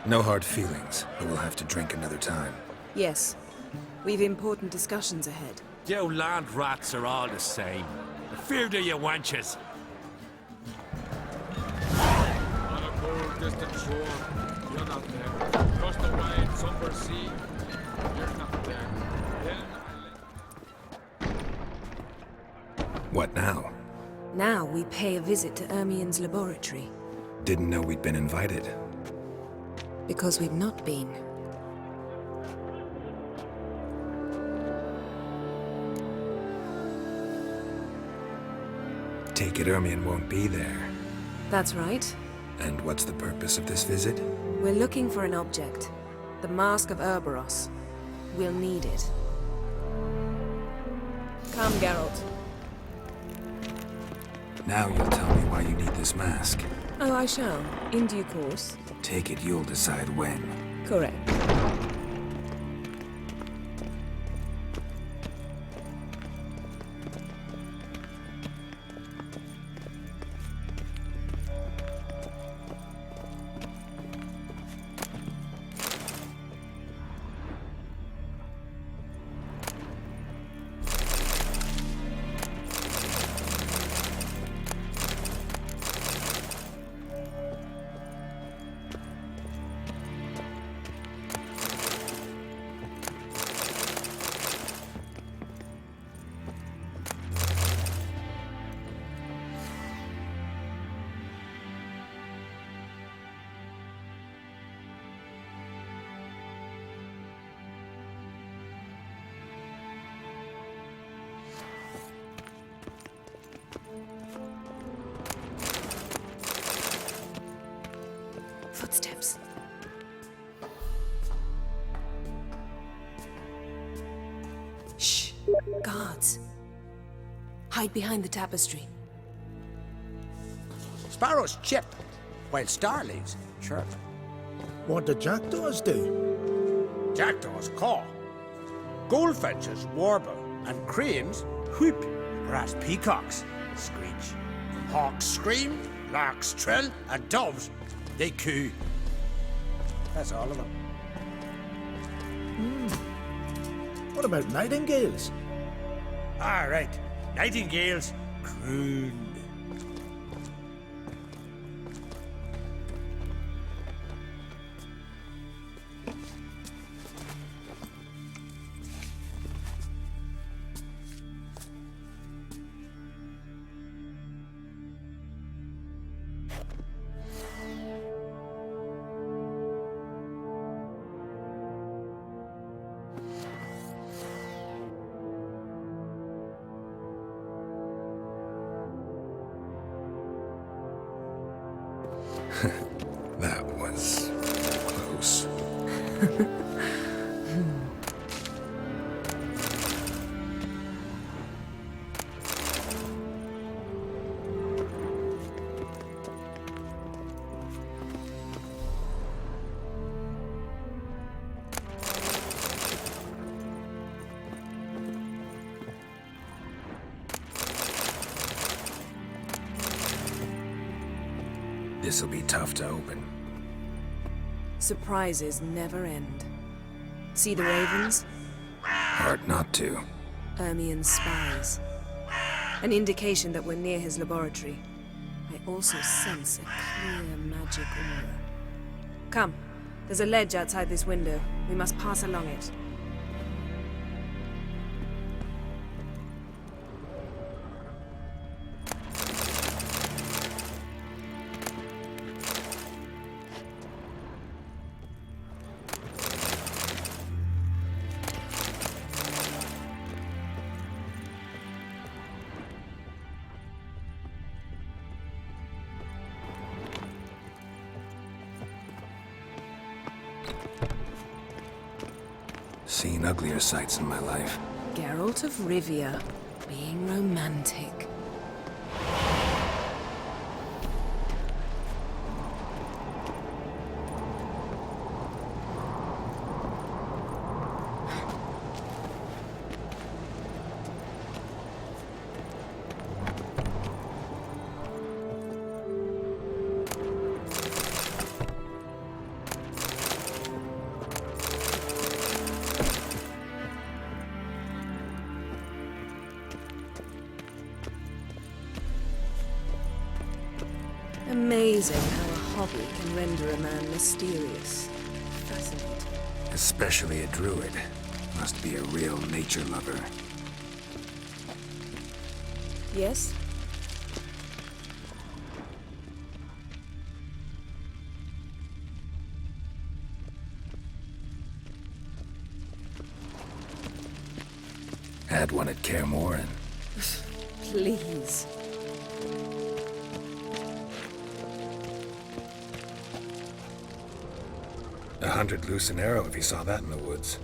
No hard feelings, but we'll have to drink another time. Yes. We've important discussions ahead. You land rats are all the same. Fear to you wenches. On a cold distant shore. You're not there. Across the wide somber sea. You're not there. Then What now? Now we pay a visit to Ermien's laboratory. Didn't know we'd been invited. Because we've not been. Take it Ermien won't be there. That's right. And what's the purpose of this visit? We're looking for an object. The Mask of Urboros. We'll need it. Come, Geralt. Now you'll tell me why you need this mask. Oh, I shall. In due course. Take it you'll decide when. Correct. guards. Hide behind the tapestry. Sparrows chip, while starlings chirp. What do jackdaws do? Jackdaws caw. Goldfinches warble, and cranes whoop, whereas peacocks screech. Hawks scream, larks trill, and doves, they coo. That's all of them. What about nightingales? All right, nightingales croon. That was close. This'll be tough to open. Surprises never end. See the ravens? Hard not to. Ermien's spies. An indication that we're near his laboratory. I also sense a clear magic aura. Come, there's a ledge outside this window. We must pass along it. Seen uglier sights in my life. Geralt of Rivia, being romantic. Amazing how a hobby can render a man mysterious. Fascinating. Especially a druid. Must be a real nature lover. Yes? Had one at Kaer Morhen. Please. $100 loose an arrow if he saw that in the woods.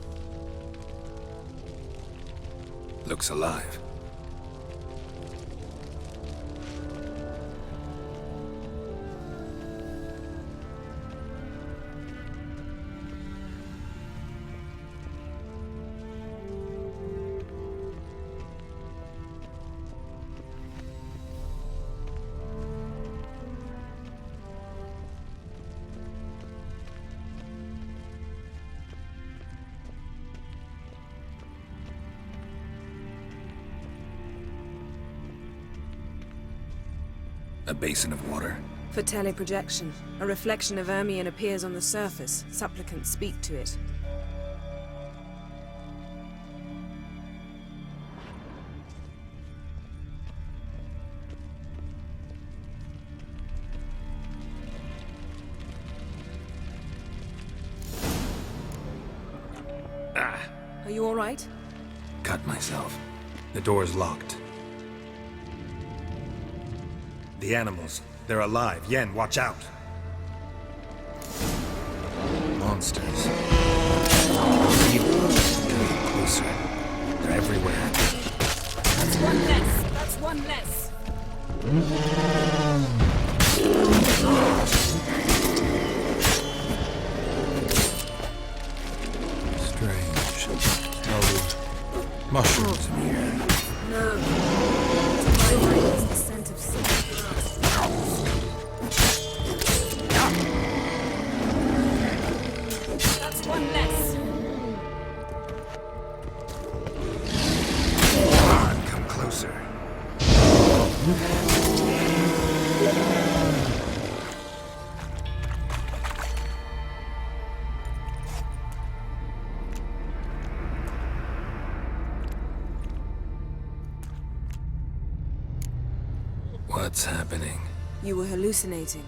Looks alive. A basin of water. For teleprojection, a reflection of Ermien appears on the surface. Supplicants speak to it. Are you all right? Cut myself. The door's locked. The animals. They're alive. Yen, watch out. Monsters. Evil. Getting closer. They're everywhere. one less. Strange. No mushrooms in here. No. To my mind, it's the scent of sea. That's one less. Come on, come closer. What's happening? You were hallucinating.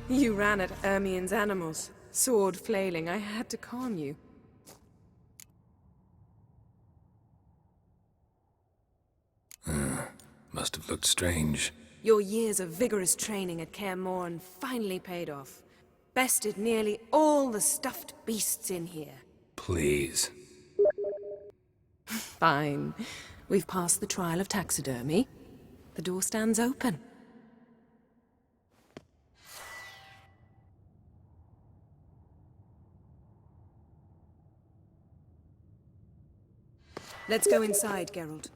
You ran at Ermien's animals, sword flailing. I had to calm you. Must have looked strange. Your years of vigorous training at Kaer Morhen finally paid off. Bested nearly all the stuffed beasts in here. Please. Fine. We've passed the trial of taxidermy. The door stands open. Let's go inside, Geralt.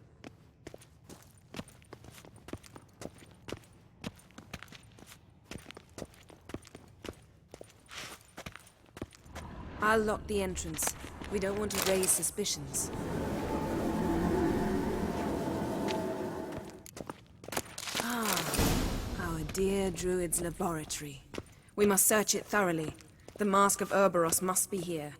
I'll lock the entrance. We don't want to raise suspicions. Our dear Druid's laboratory. We must search it thoroughly. The Mask of Ouroboros must be here.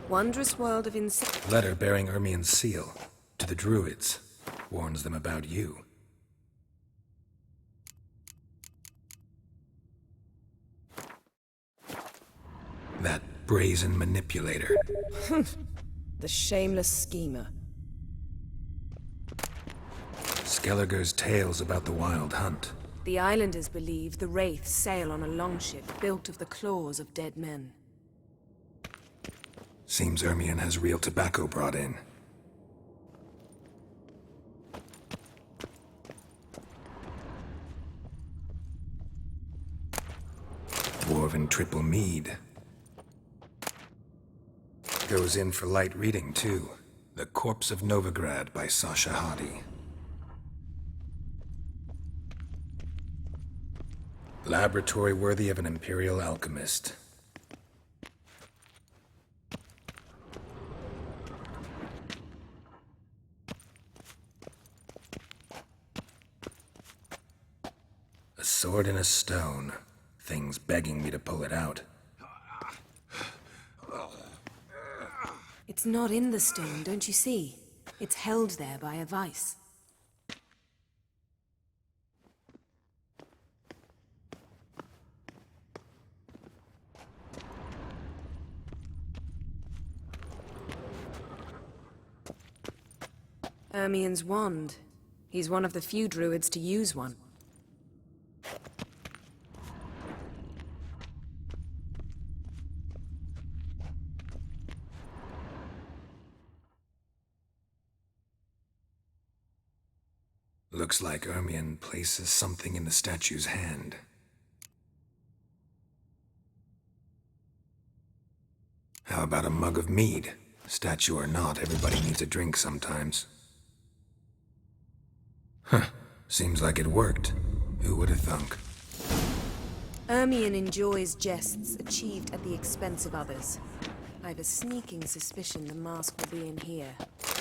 Wondrous world of insect. Letter bearing Ermien's seal. To the Druids. Warns them about you. That brazen manipulator. The shameless schemer. Skellige's tales about the wild hunt. The islanders believe the wraiths sail on a longship built of the claws of dead men. Seems Ermien has real tobacco brought in. Dwarven triple mead. Goes in for light reading, too. The Corpse of Novigrad by Sasha Hadi. Laboratory worthy of an imperial alchemist. A sword in a stone. Things begging me to pull it out. It's not in the stone, don't you see? It's held there by a vice. Ermien's wand. He's one of the few druids to use one. Looks like Ermien places something in the statue's hand. How about a mug of mead? Statue or not, everybody needs a drink sometimes. Huh. Seems like it worked. Who would have thunk? Ermien enjoys jests achieved at the expense of others. I've a sneaking suspicion the mask will be in here.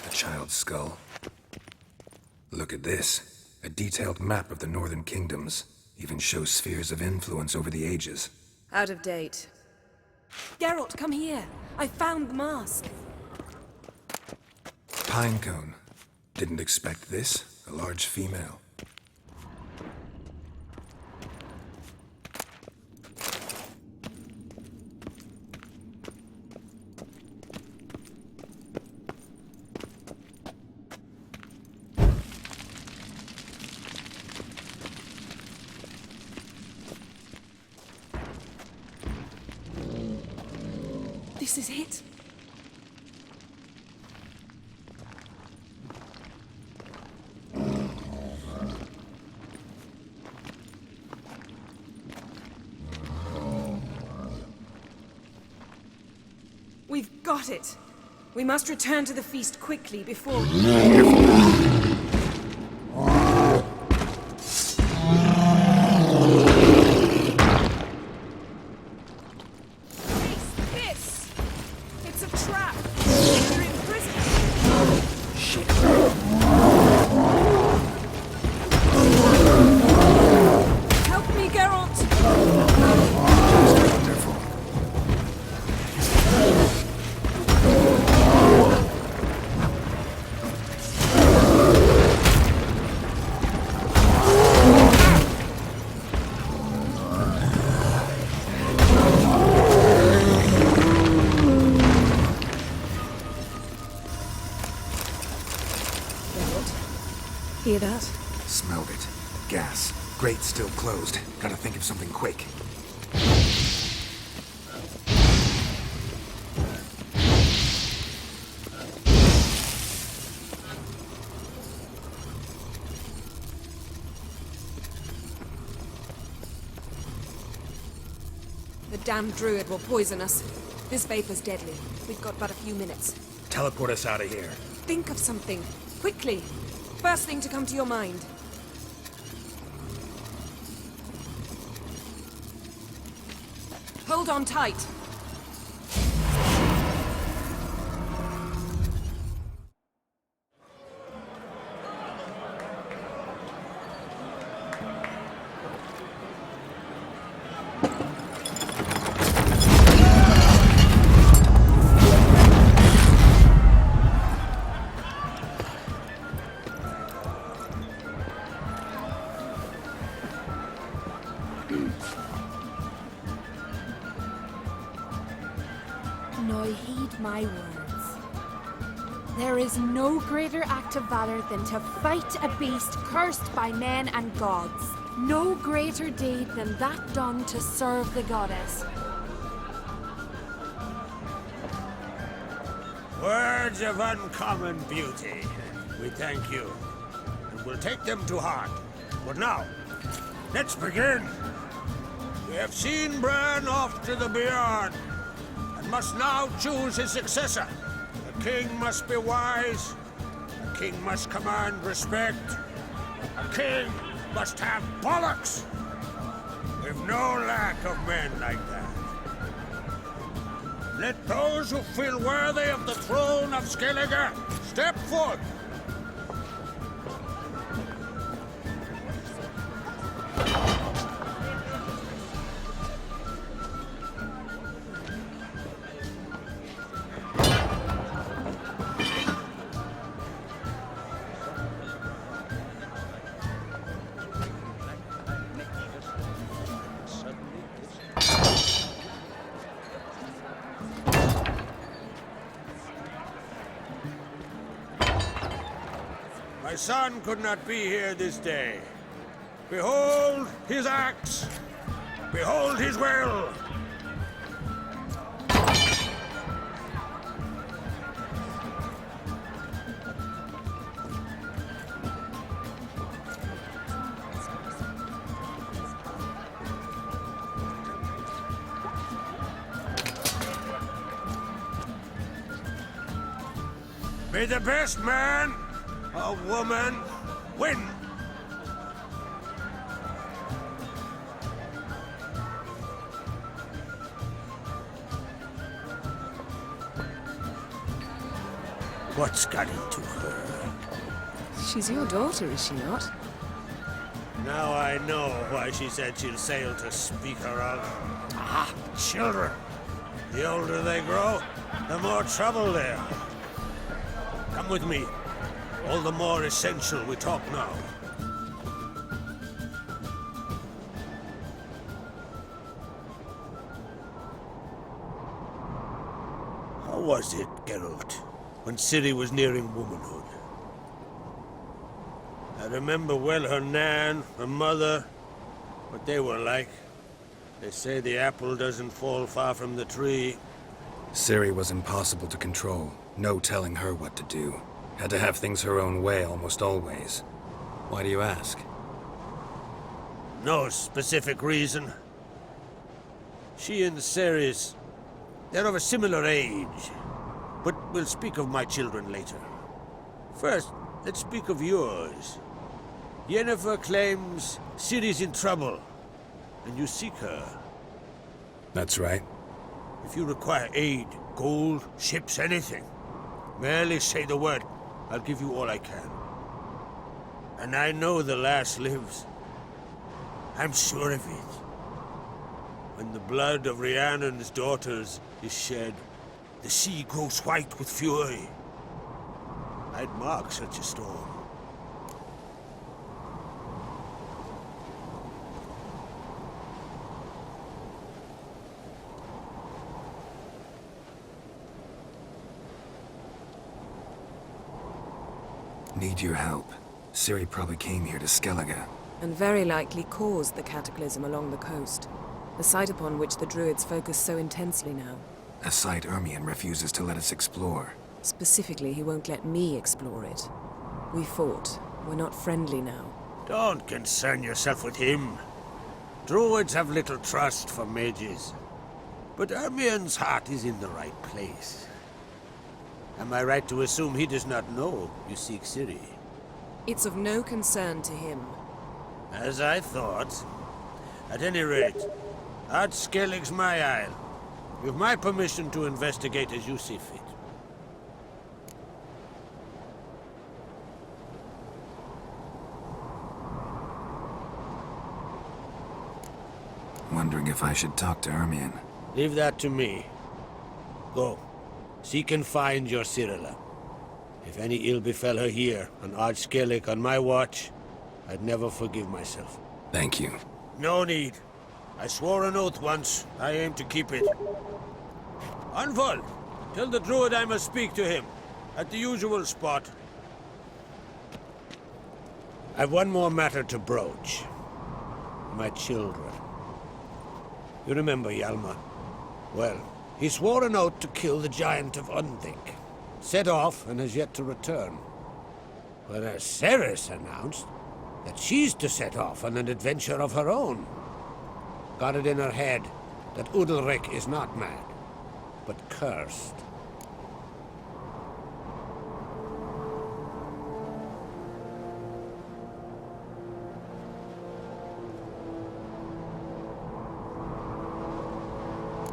A child's skull. Look at this. A detailed map of the Northern Kingdoms. Even shows spheres of influence over the ages. Out of date. Geralt, come here. I found the mask. Pinecone. Didn't expect this. A large female. This is it. We've got it. We must return to the feast quickly before... This! It's a trap! We're in prison! Shit. Help me, Geralt! Wonderful. Hear that? Smelled it. Gas. Grate still closed. Gotta think of something quick. The damned druid will poison us. This vapor's deadly. We've got but a few minutes. Teleport us out of here. Think of something. Quickly. First thing to come to your mind. Hold on tight. Now heed my words. There is no greater act of valor than to fight a beast cursed by men and gods. No greater deed than that done to serve the goddess. Words of uncommon beauty. We thank you, and we'll take them to heart. But now, let's begin. We have seen Bran off to the beyond, and must now choose his successor. The king must be wise. The king must command respect. A king must have bollocks. We've no lack of men like that. Let those who feel worthy of the throne of Skellige step forth. My son could not be here this day. Behold his axe. Behold his will. May the best man or woman win. What's got into her? She's your daughter, is she not? Now I know why she said she'll sail to speak her of. Ah, children. The older they grow, the more trouble they are. Come with me. All the more essential we talk now. How was it, Geralt, when Ciri was nearing womanhood? I remember well her nan, her mother, what they were like. They say the apple doesn't fall far from the tree. Ciri was impossible to control. No telling her what to do. Had to have things her own way almost always. Why do you ask? No specific reason. She and Ceres They're of a similar age. But we'll speak of my children later. First, let's speak of yours. Yennefer claims Ciri's in trouble, and you seek her. That's right. If you require aid, gold, ships, anything, merely say the word. I'll give you all I can. And I know the lass lives. I'm sure of it. When the blood of Rhiannon's daughters is shed, the sea grows white with fury. I'd mark such a storm. Need your help. Ciri probably came here to Skellige. And very likely caused the cataclysm along the coast, a site upon which the Druids focus so intensely now. A site Ermion refuses to let us explore. Specifically, he won't let me explore it. We fought. We're not friendly now. Don't concern yourself with him. Druids have little trust for mages. But Ermion's heart is in the right place. Am I right to assume he does not know you seek Ciri? It's of no concern to him. As I thought. At any rate, Ard Skellig's my isle. With my permission to investigate as you see fit. Wondering if I should talk to Ermion. Leave that to me. Go. Seek and find your Cirilla. If any ill befell her here, on Ard Skellig on my watch, I'd never forgive myself. Thank you. No need. I swore an oath once. I aim to keep it. Anvol, tell the druid I must speak to him. At the usual spot. I've one more matter to broach. My children. You remember Hjalmar? Well, he swore an oath to kill the giant of Undvik. Set off and has yet to return. Whereas Ceres announced that she's to set off on an adventure of her own. Got it in her head that Udalric is not mad, but cursed.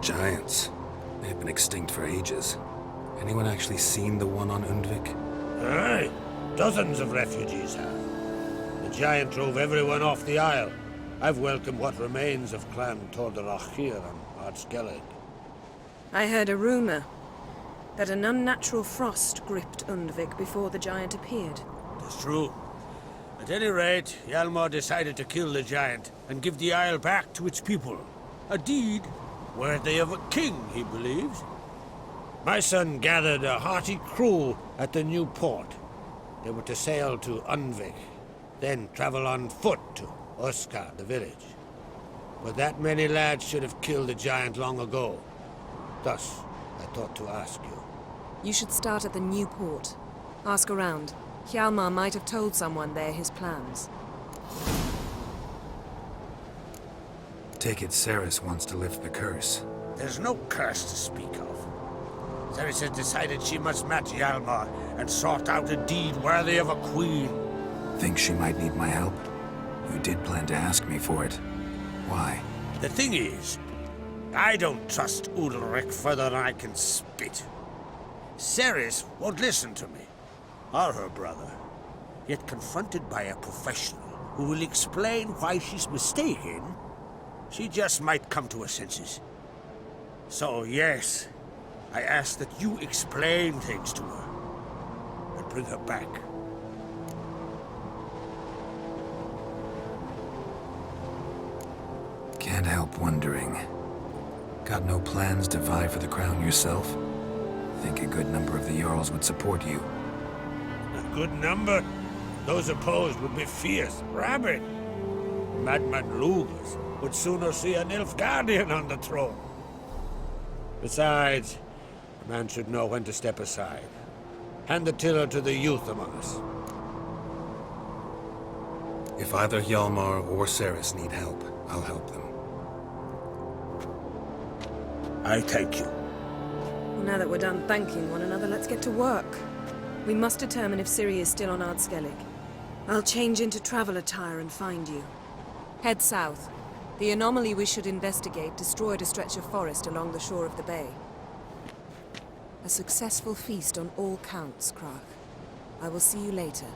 Giants. They've been extinct for ages. Anyone actually seen the one on Undvik? Aye. Dozens of refugees have. The giant drove everyone off the isle. I've welcomed what remains of Clan Tordarach here on Ard Skellig. I heard a rumor that an unnatural frost gripped Undvik before the giant appeared. It's true. At any rate, Hjalmar decided to kill the giant and give the isle back to its people. A deed worthy of a king, he believes. My son gathered a hearty crew at the new port. They were to sail to Undvik, then travel on foot to Oskar, the village. But that many lads should have killed the giant long ago. Thus, I thought to ask you. You should start at the new port. Ask around. Hjalmar might have told someone there his plans. Take it Ceres wants to lift the curse. There's no curse to speak of. Ceres has decided she must match Hjalmar and sort out a deed worthy of a queen. Think she might need my help? You did plan to ask me for it. Why? The thing is, I don't trust Udalric further than I can spit. Ceres won't listen to me, or her brother. Yet confronted by a professional who will explain why she's mistaken, she just might come to her senses. So yes, I ask that you explain things to her and bring her back. Can't help wondering. Got no plans to vie for the crown yourself? Think a good number of the Jarls would support you. A good number? Those opposed would be fierce, rabid. Madman Lugas would sooner see an Nilfgaardian on the throne. Besides, a man should know when to step aside. Hand the tiller to the youth among us. If either Hjalmar or Ceres need help, I'll help them. I thank you. Now that we're done thanking one another, let's get to work. We must determine if Ciri is still on Ardskellig. I'll change into travel attire and find you. Head south. The anomaly we should investigate destroyed a stretch of forest along the shore of the bay. A successful feast on all counts, Krach. I will see you later.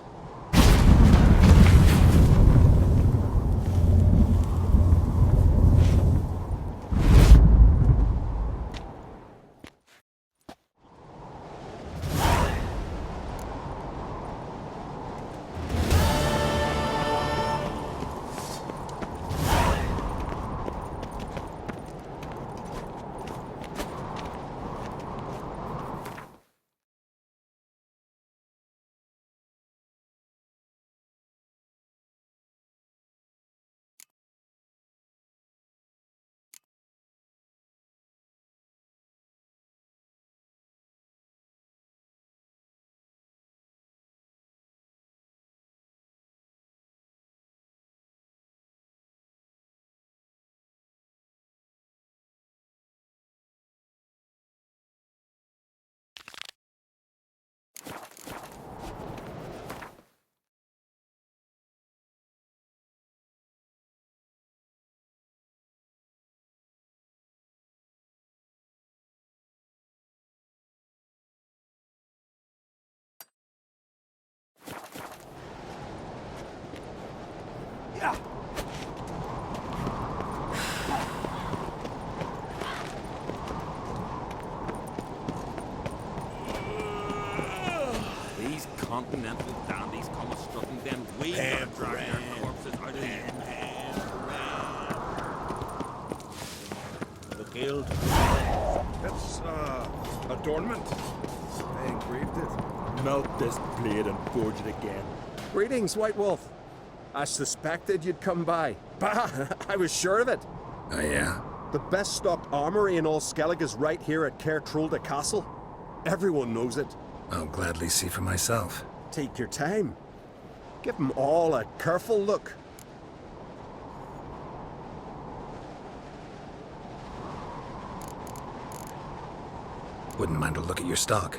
These continental dandies come strutting them we gotta drag their corpses out of here. The guild. It's, adornment. I engraved it. Melt this blade and forge it again. Greetings, White Wolf. I suspected you'd come by. Bah! I was sure of it. Oh, yeah? The best stocked armory in all Skellig is right here at Caer Trolde Castle. Everyone knows it. I'll gladly see for myself. Take your time. Give them all a careful look. Wouldn't mind a look at your stock.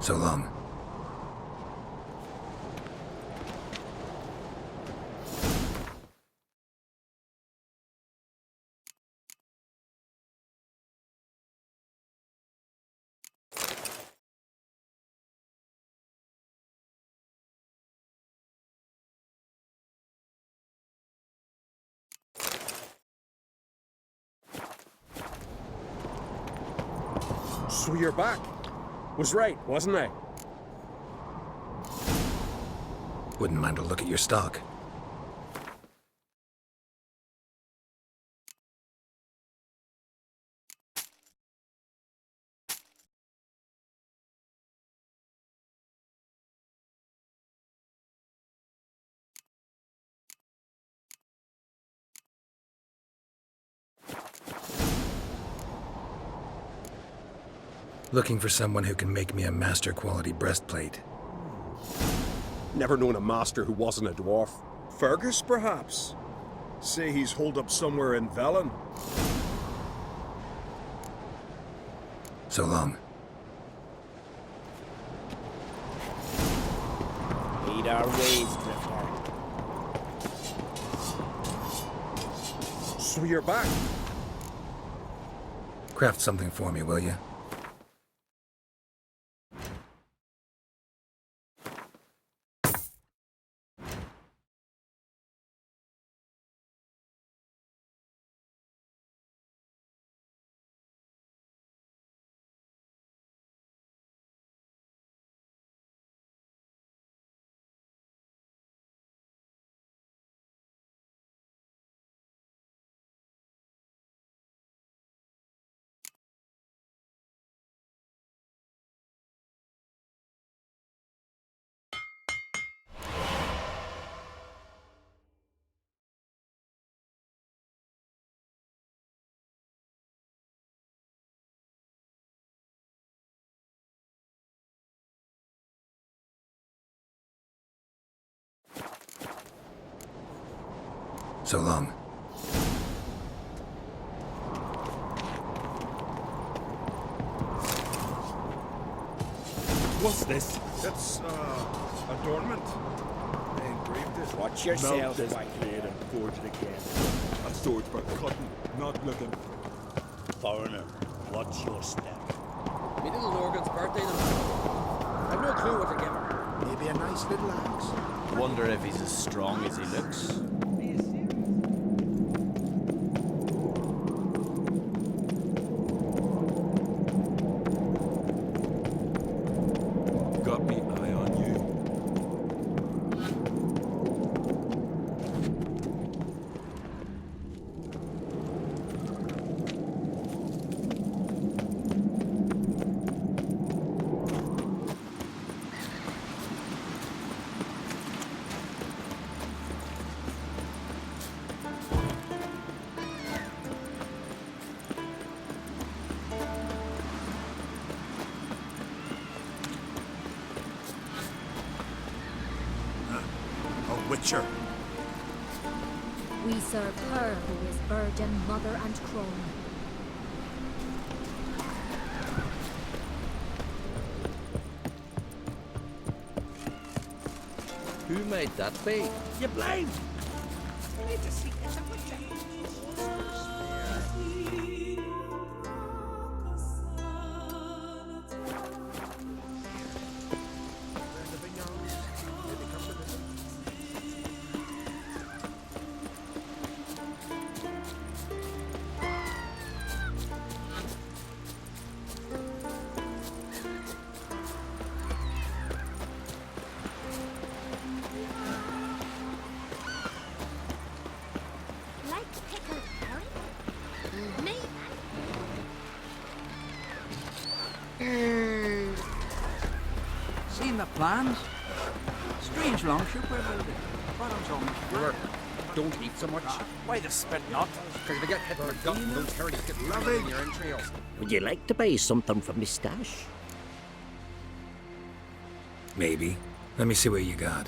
So long. So you're back. Was right, wasn't I? Wouldn't mind a look at your stock. Looking for someone who can make me a master quality breastplate. Never known a master who wasn't a dwarf. Fergus, perhaps? Say he's holed up somewhere in Velen. So long. Lead our ways, Drifter. So you're back. Craft something for me, will you? So long. What's this? It's, adornment. They engraved it. Watch yourself, Melt this White. blade and forge it again. A sword for cutting, not looking. Foreigner, watch your step. Me little Morgan's birthday tomorrow. I've no clue what to give her. Maybe a nice little axe. Wonder if he's as strong as he looks. Got me eye on you. A witcher. We serve her who is virgin, mother, and crone. Who made that be? You blind! You need to see it's a witcher. Like pickled herring? Me? Seen the plans? Strange longship we're building. Bottom's almost flat. Don't eat so much. Why the spit not? Because if you get hit in the gut, those hairs get loving in your entrails. Would you like to buy something from me stash? Maybe. Let me see what you got.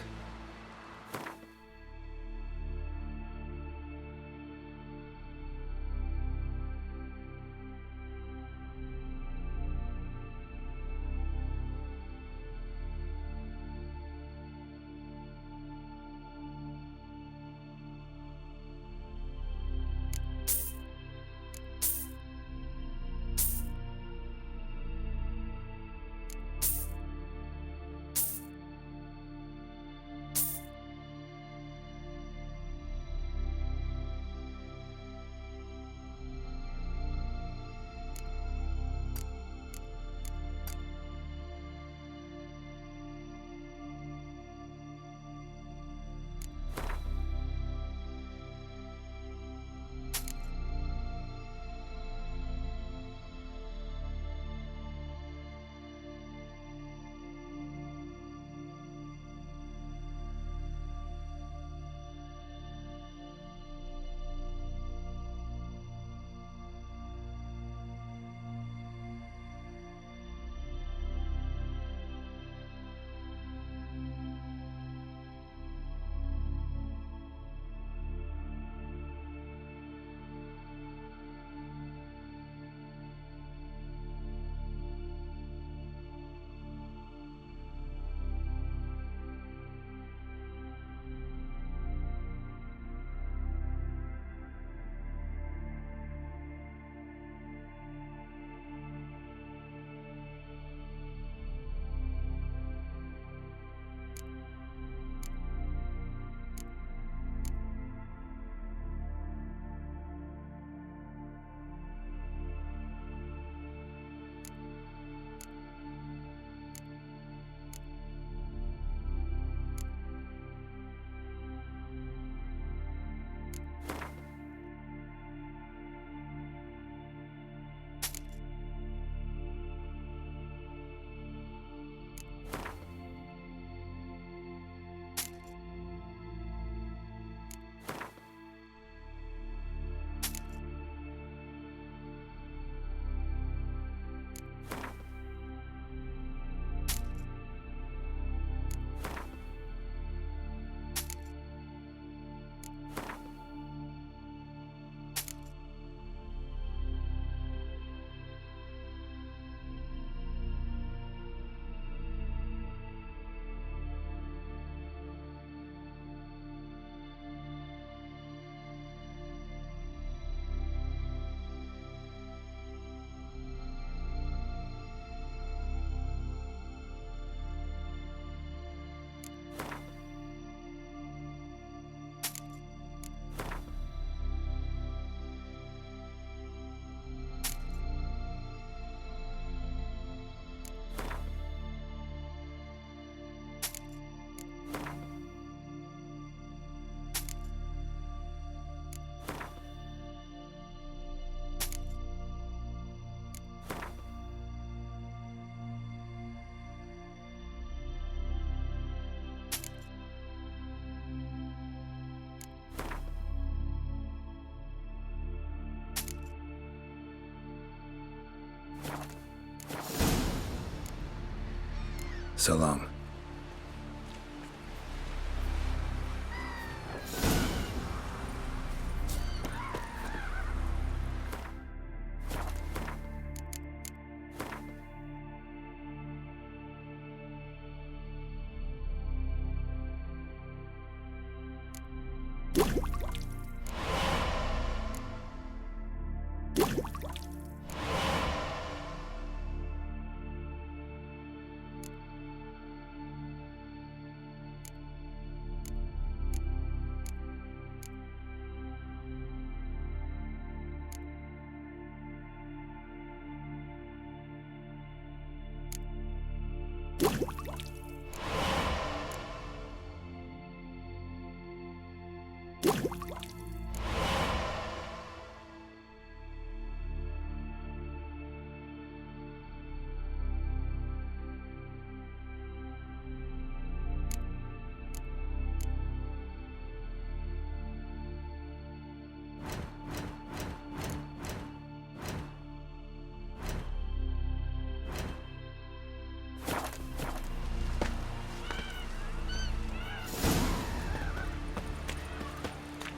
So long.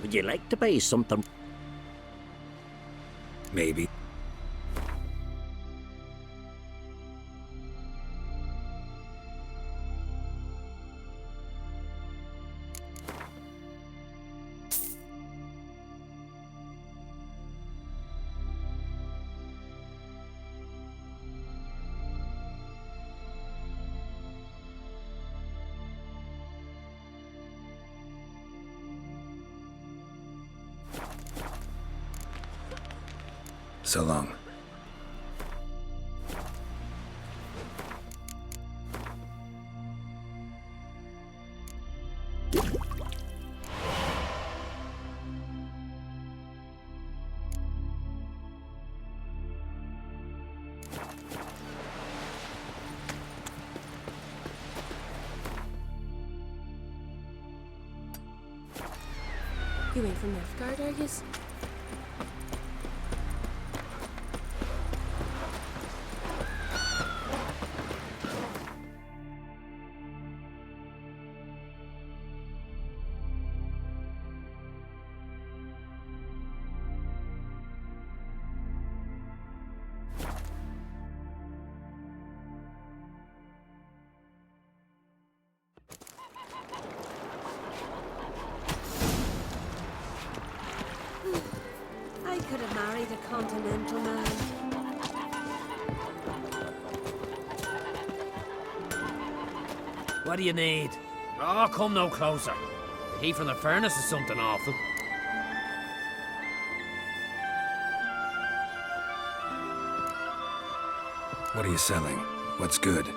Would you like to buy something? Maybe. So long. You ain't from Nilfgaard, are yous? I could have married a continental man. What do you need? Oh, come no closer. The heat from the furnace is something awful. What are you selling? What's good?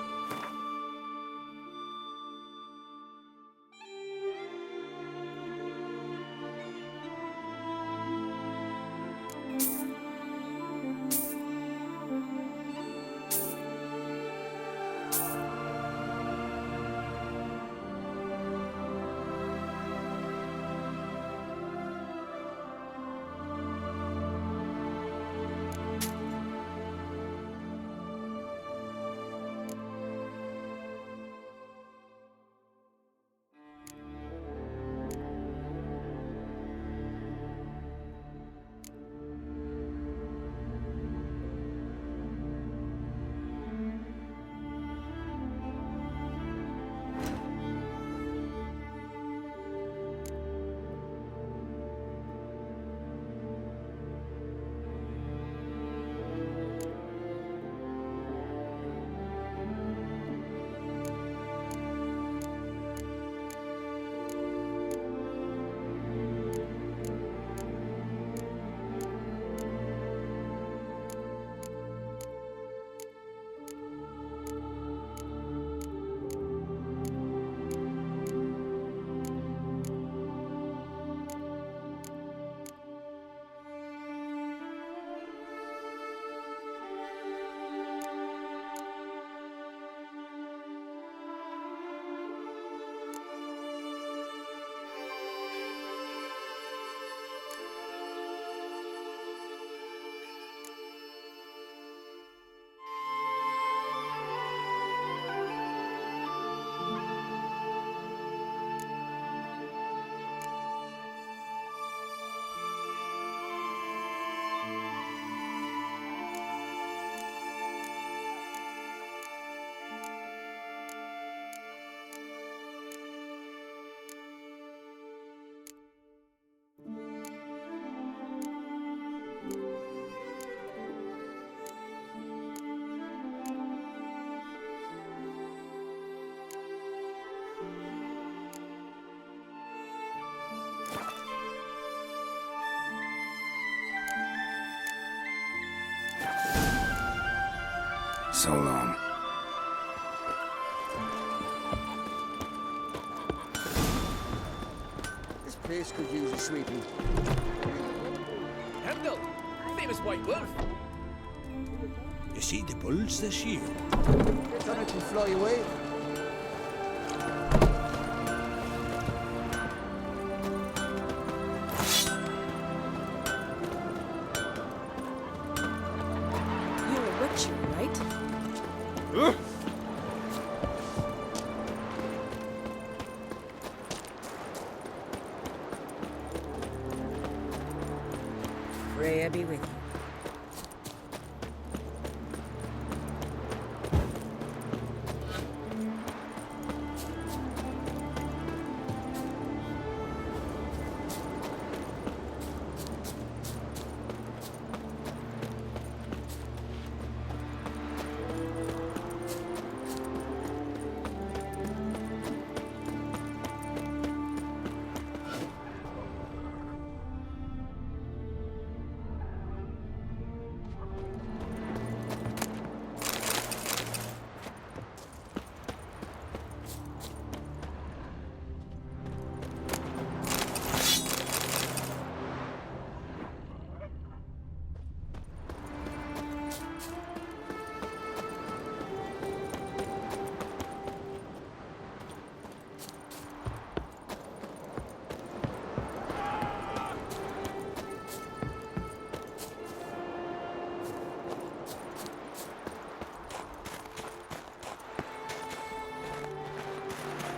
so long. This place could use a sweeping. Hemdall, famous white wolf. You see the bulls this year? Thought it could fly away. You're a witcher, right? Freya be with you.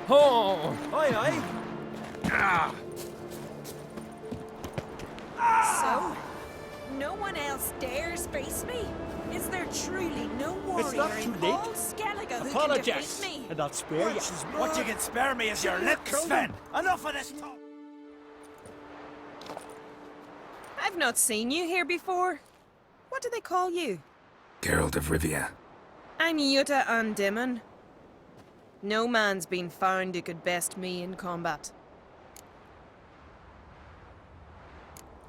Oh! Oi, oi! So, no one else dares face me? Is there truly no warrior It's not too in late. all Skellige who Apologize, can defeat me? and I'll spare you. What you can spare me is your lips, Sven! Enough of this talk! I've not seen you here before. What do they call you? Geralt of Rivia. I'm Jutta Undimmen. No man's been found who could best me in combat.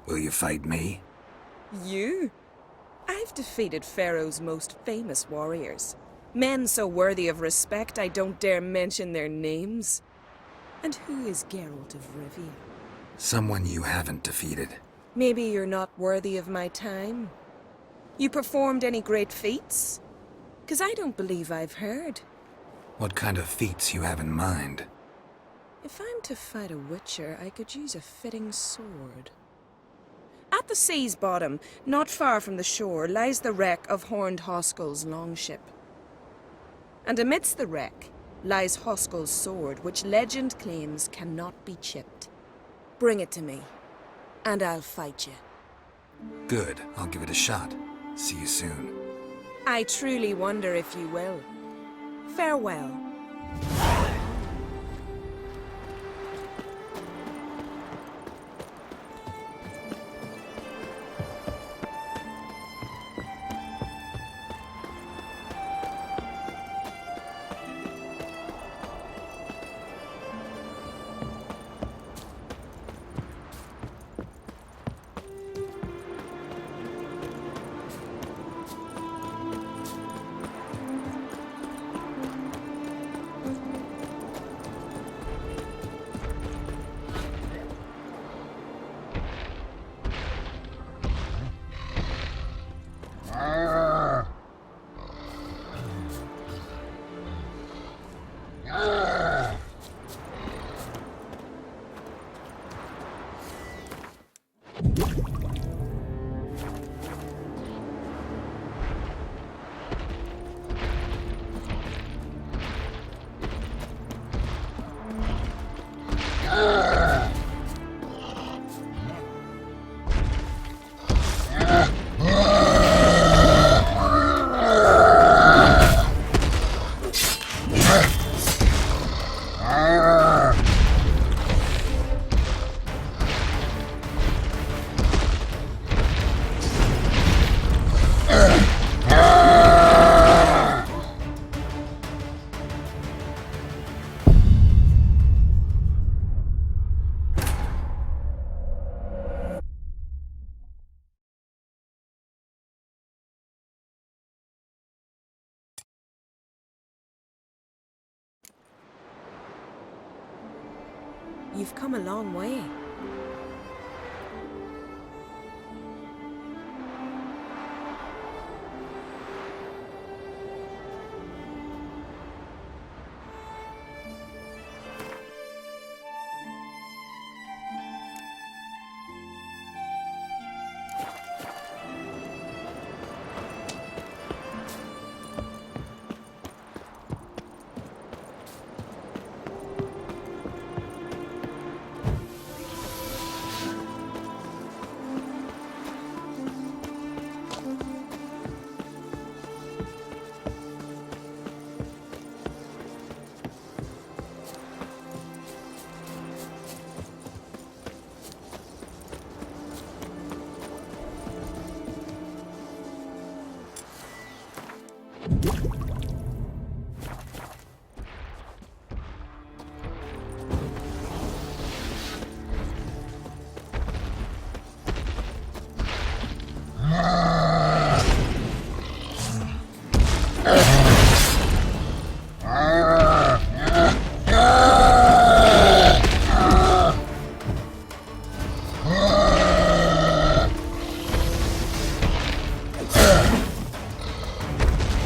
Will you fight me? You? I've defeated Pharaoh's most famous warriors. Men so worthy of respect I don't dare mention their names. And who is Geralt of Rivia? Someone you haven't defeated. Maybe you're not worthy of my time. You performed any great feats? 'Cause I don't believe I've heard. What kind of feats you have in mind? If I'm to fight a witcher, I could use a fitting sword. At the sea's bottom, not far from the shore, lies the wreck of Horned Hoskel's longship. And amidst the wreck lies Hoskel's sword, which legend claims cannot be chipped. Bring it to me, and I'll fight you. Good, I'll give it a shot. See you soon. I truly wonder if you will. Farewell. You've come a long way.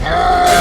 Ah!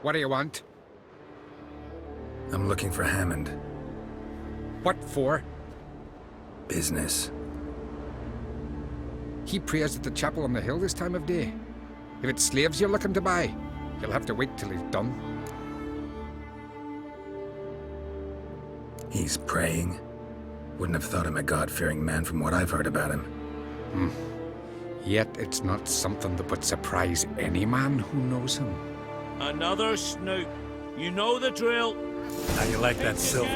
What do you want? I'm looking for Hammond. What for? Business. He prays at the chapel on the hill this time of day. If it's slaves you're looking to buy, you'll have to wait till he's done. He's praying? Wouldn't have thought him a God-fearing man from what I've heard about him. Yet it's not something that would surprise any man who knows him. Another snoop. You know the drill. How you like that silver?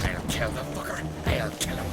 I'll kill the fucker. I'll kill him.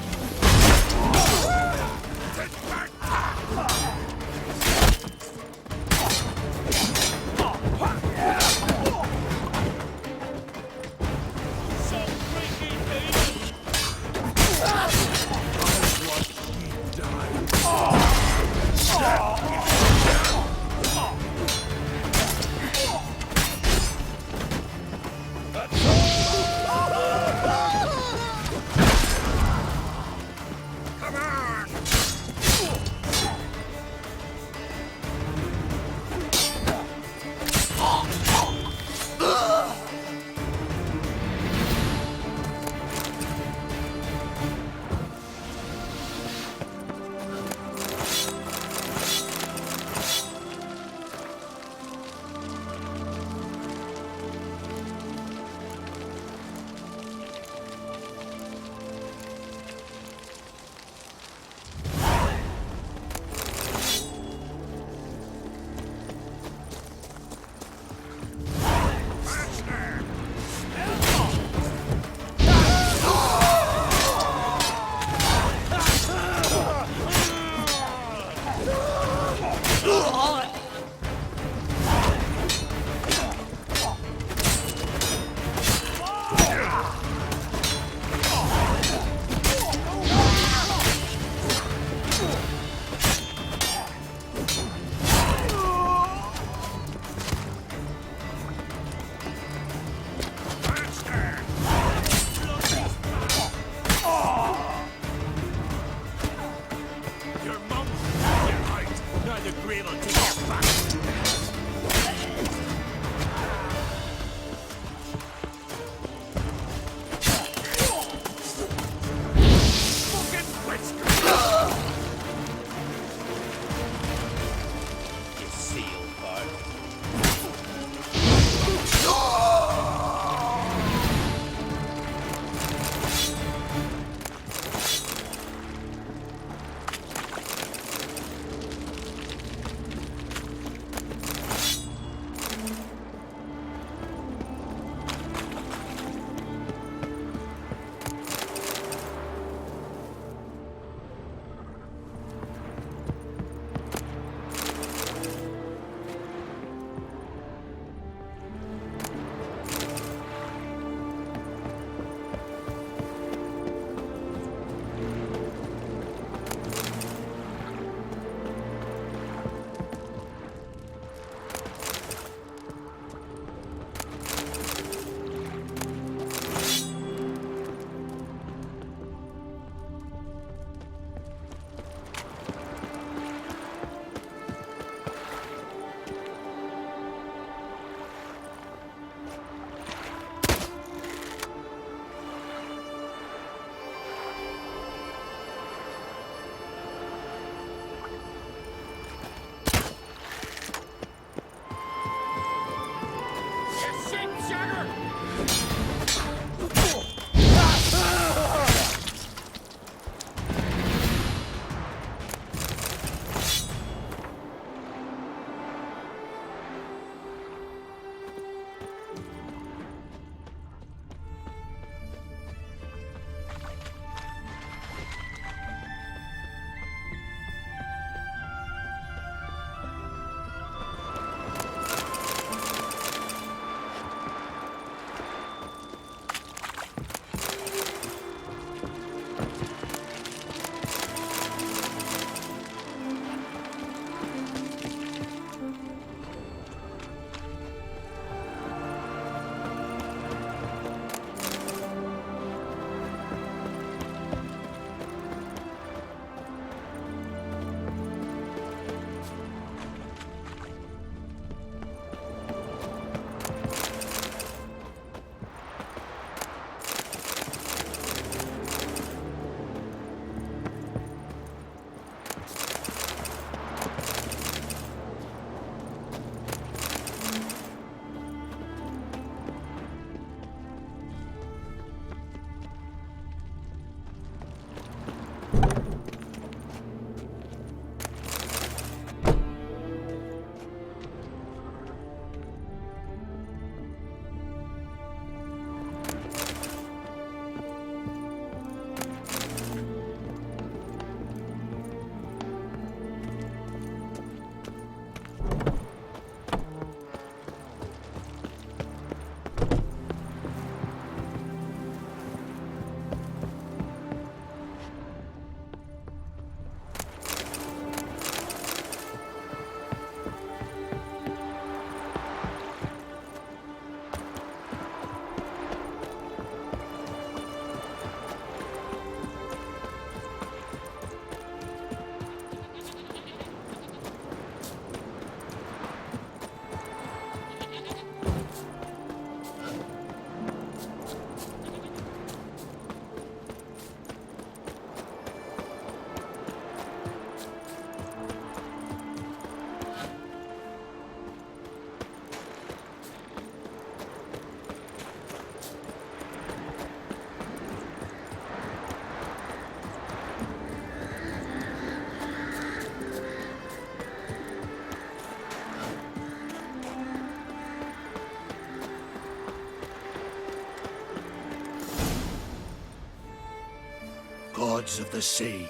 gods of the sea,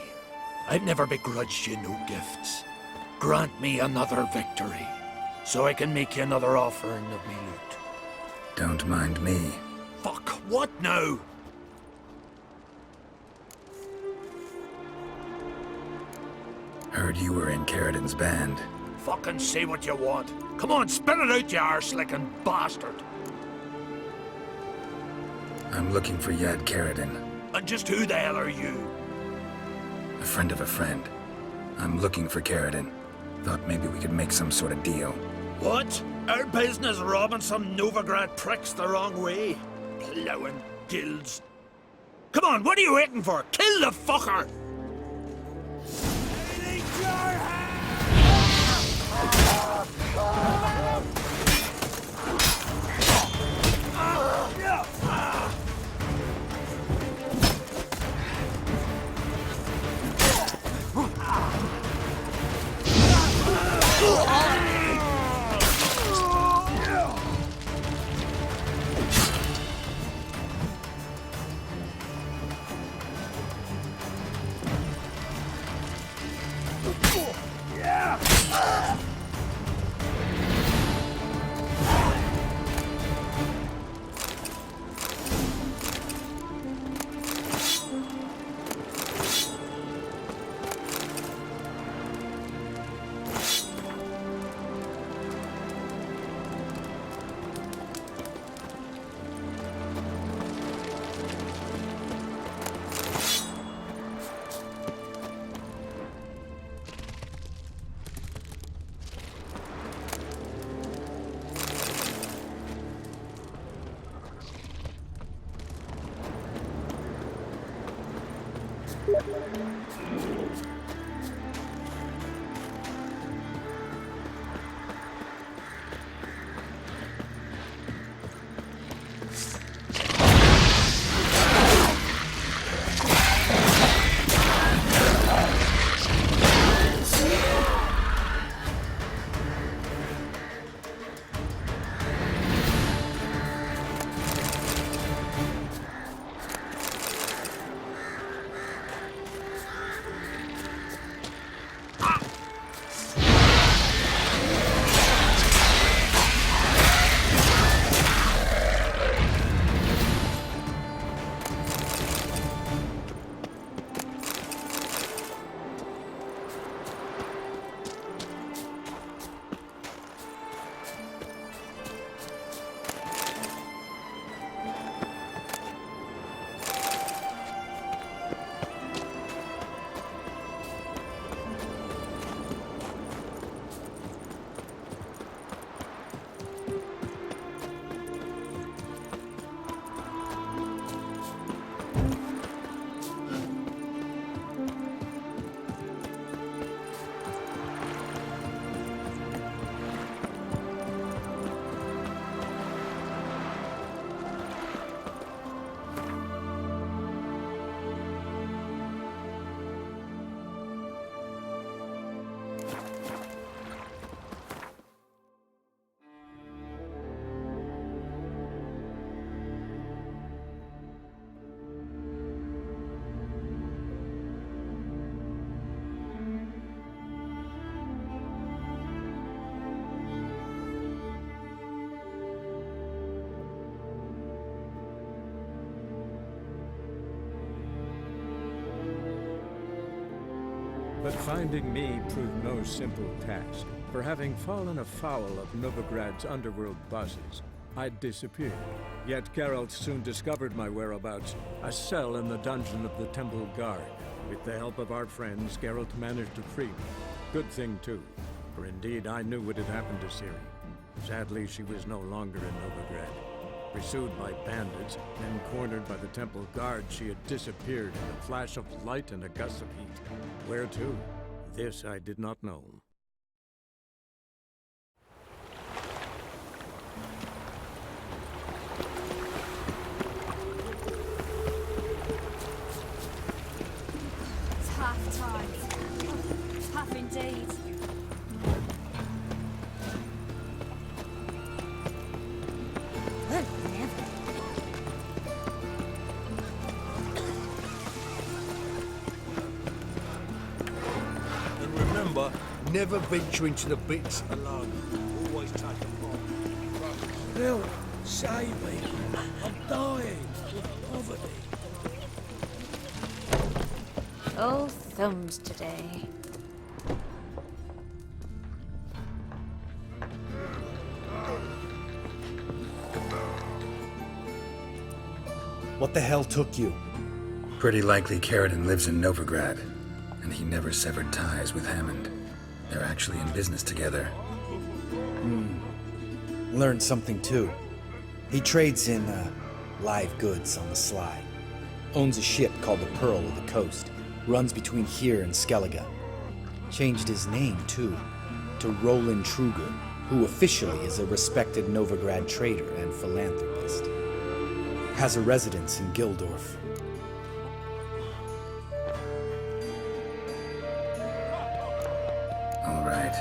I've never begrudged you no gifts. Grant me another victory, so I can make you another offering of me loot. Don't mind me. Fuck, what now? Heard you were in Caridin's band. Fucking say what you want. Come on, spit it out, you arse-licking bastard. I'm looking for Yad Caridin. And just who the hell are you? A friend of a friend. I'm looking for Caridin. Thought maybe we could make some sort of deal. What? Our business robbing some Novigrad pricks the wrong way? Plowing guilds. Come on, what are you waiting for? Kill the fucker! But finding me proved no simple task. For having fallen afoul of Novigrad's underworld bosses, I'd disappeared. Yet Geralt soon discovered my whereabouts, a cell in the dungeon of the Temple Guard. With the help of our friends, Geralt managed to free me. Good thing, too, for indeed I knew what had happened to Ciri. Sadly, she was no longer in Novigrad. Pursued by bandits, then cornered by the Temple Guard, she had disappeared in a flash of light and a gust of heat. Where to? This I did not know. It's half time. Half indeed. Never venture into the bits alone. Always take a bomb. Bill, save me. I'm dying of poverty. Oh, thumbs today. What the hell took you? Pretty likely Carradine lives in Novigrad, and he never severed ties with Hammond. They're actually in business together. Learned something too. He trades in, live goods on the sly. Owns a ship called the Pearl of the Coast. Runs between here and Skellige. Changed his name, too, to Roland Truger, who officially is a respected Novigrad trader and philanthropist. Has a residence in Gildorf. All right.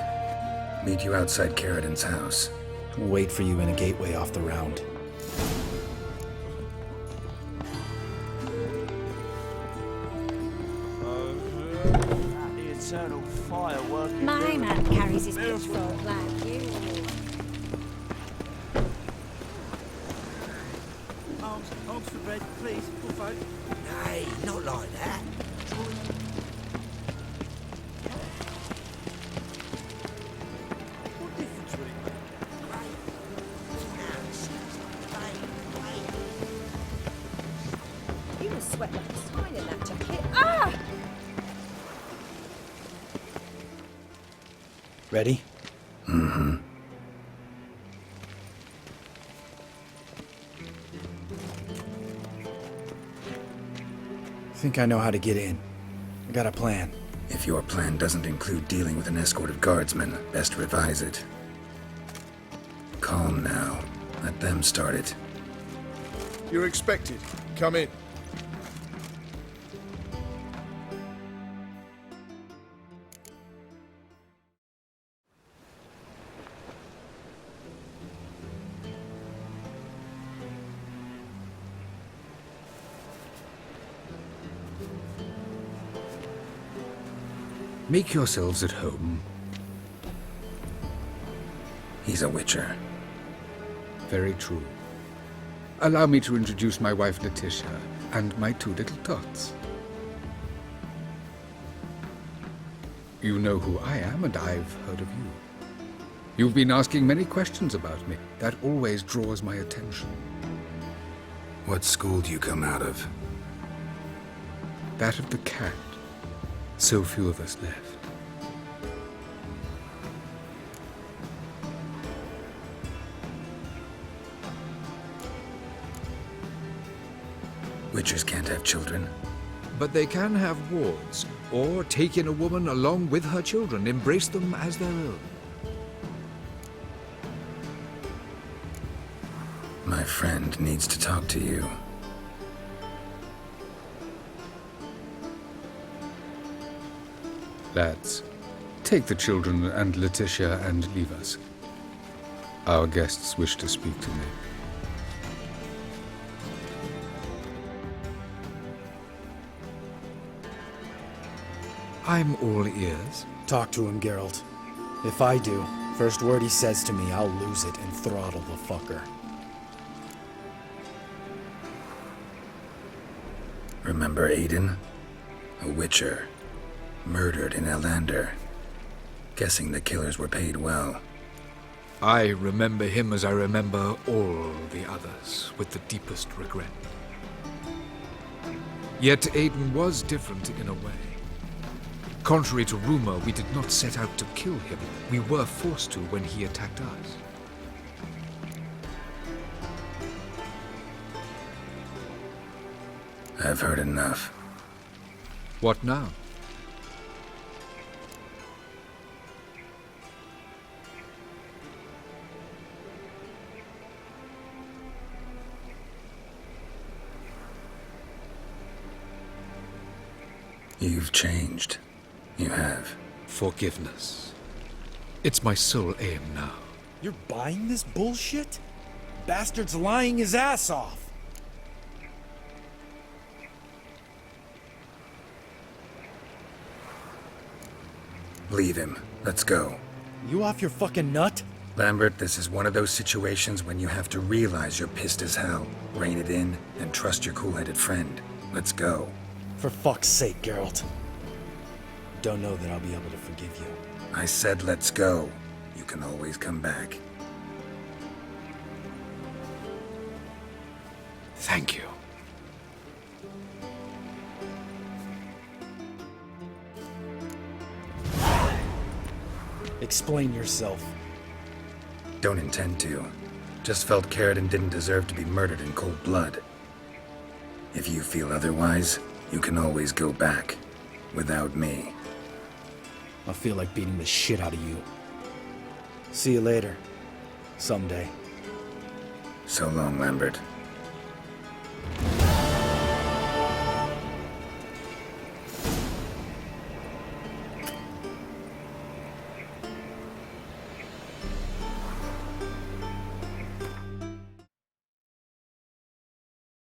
Meet you outside Carradine's house. We'll wait for you in a gateway off the round. The eternal firework. My man carries his pitchfork like you. Arms for bread, please, poor folk. Nay, not like that. What difference would it make? You must sweat like a swine in that jacket. Ah! Ready? Mm-hmm. Think I know how to get in. I got a plan. If your plan doesn't include dealing with an escort of guardsmen, best revise it. Calm now. Let them start it. You're expected. Come in. Make yourselves at home. He's a witcher. Very true. Allow me to introduce my wife Letitia and my two little tots. You know who I am, and I've heard of you. You've been asking many questions about me. That always draws my attention. What school do you come out of? That of the cat. So few of us left. Witchers can't have children. But they can have wards, or take in a woman along with her children, embrace them as their own. My friend needs to talk to you. Lads, take the children and Letitia and leave us. Our guests wish to speak to me. I'm all ears. Talk to him, Geralt. If I do, first word he says to me, I'll lose it and throttle the fucker. Remember Aiden? A witcher. Murdered in Elander. Guessing the killers were paid well. I remember him as I remember all the others, with the deepest regret. Yet Aiden was different in a way. Contrary to rumor, we did not set out to kill him. We were forced to when he attacked us. I've heard enough. What now? You've changed. You have. Forgiveness. It's my sole aim now. You're buying this bullshit? Bastard's lying his ass off. Leave him. Let's go. You off your fucking nut? Lambert, this is one of those situations when you have to realize you're pissed as hell, rein it in, and trust your cool-headed friend. Let's go. For fuck's sake, Geralt. Don't know that I'll be able to forgive you. I said let's go. You can always come back. Thank you. Explain yourself. Don't intend to. Just felt Carradine didn't deserve to be murdered in cold blood. If you feel otherwise, you can always go back. Without me. I feel like beating the shit out of you. See you later. Someday. So long, Lambert.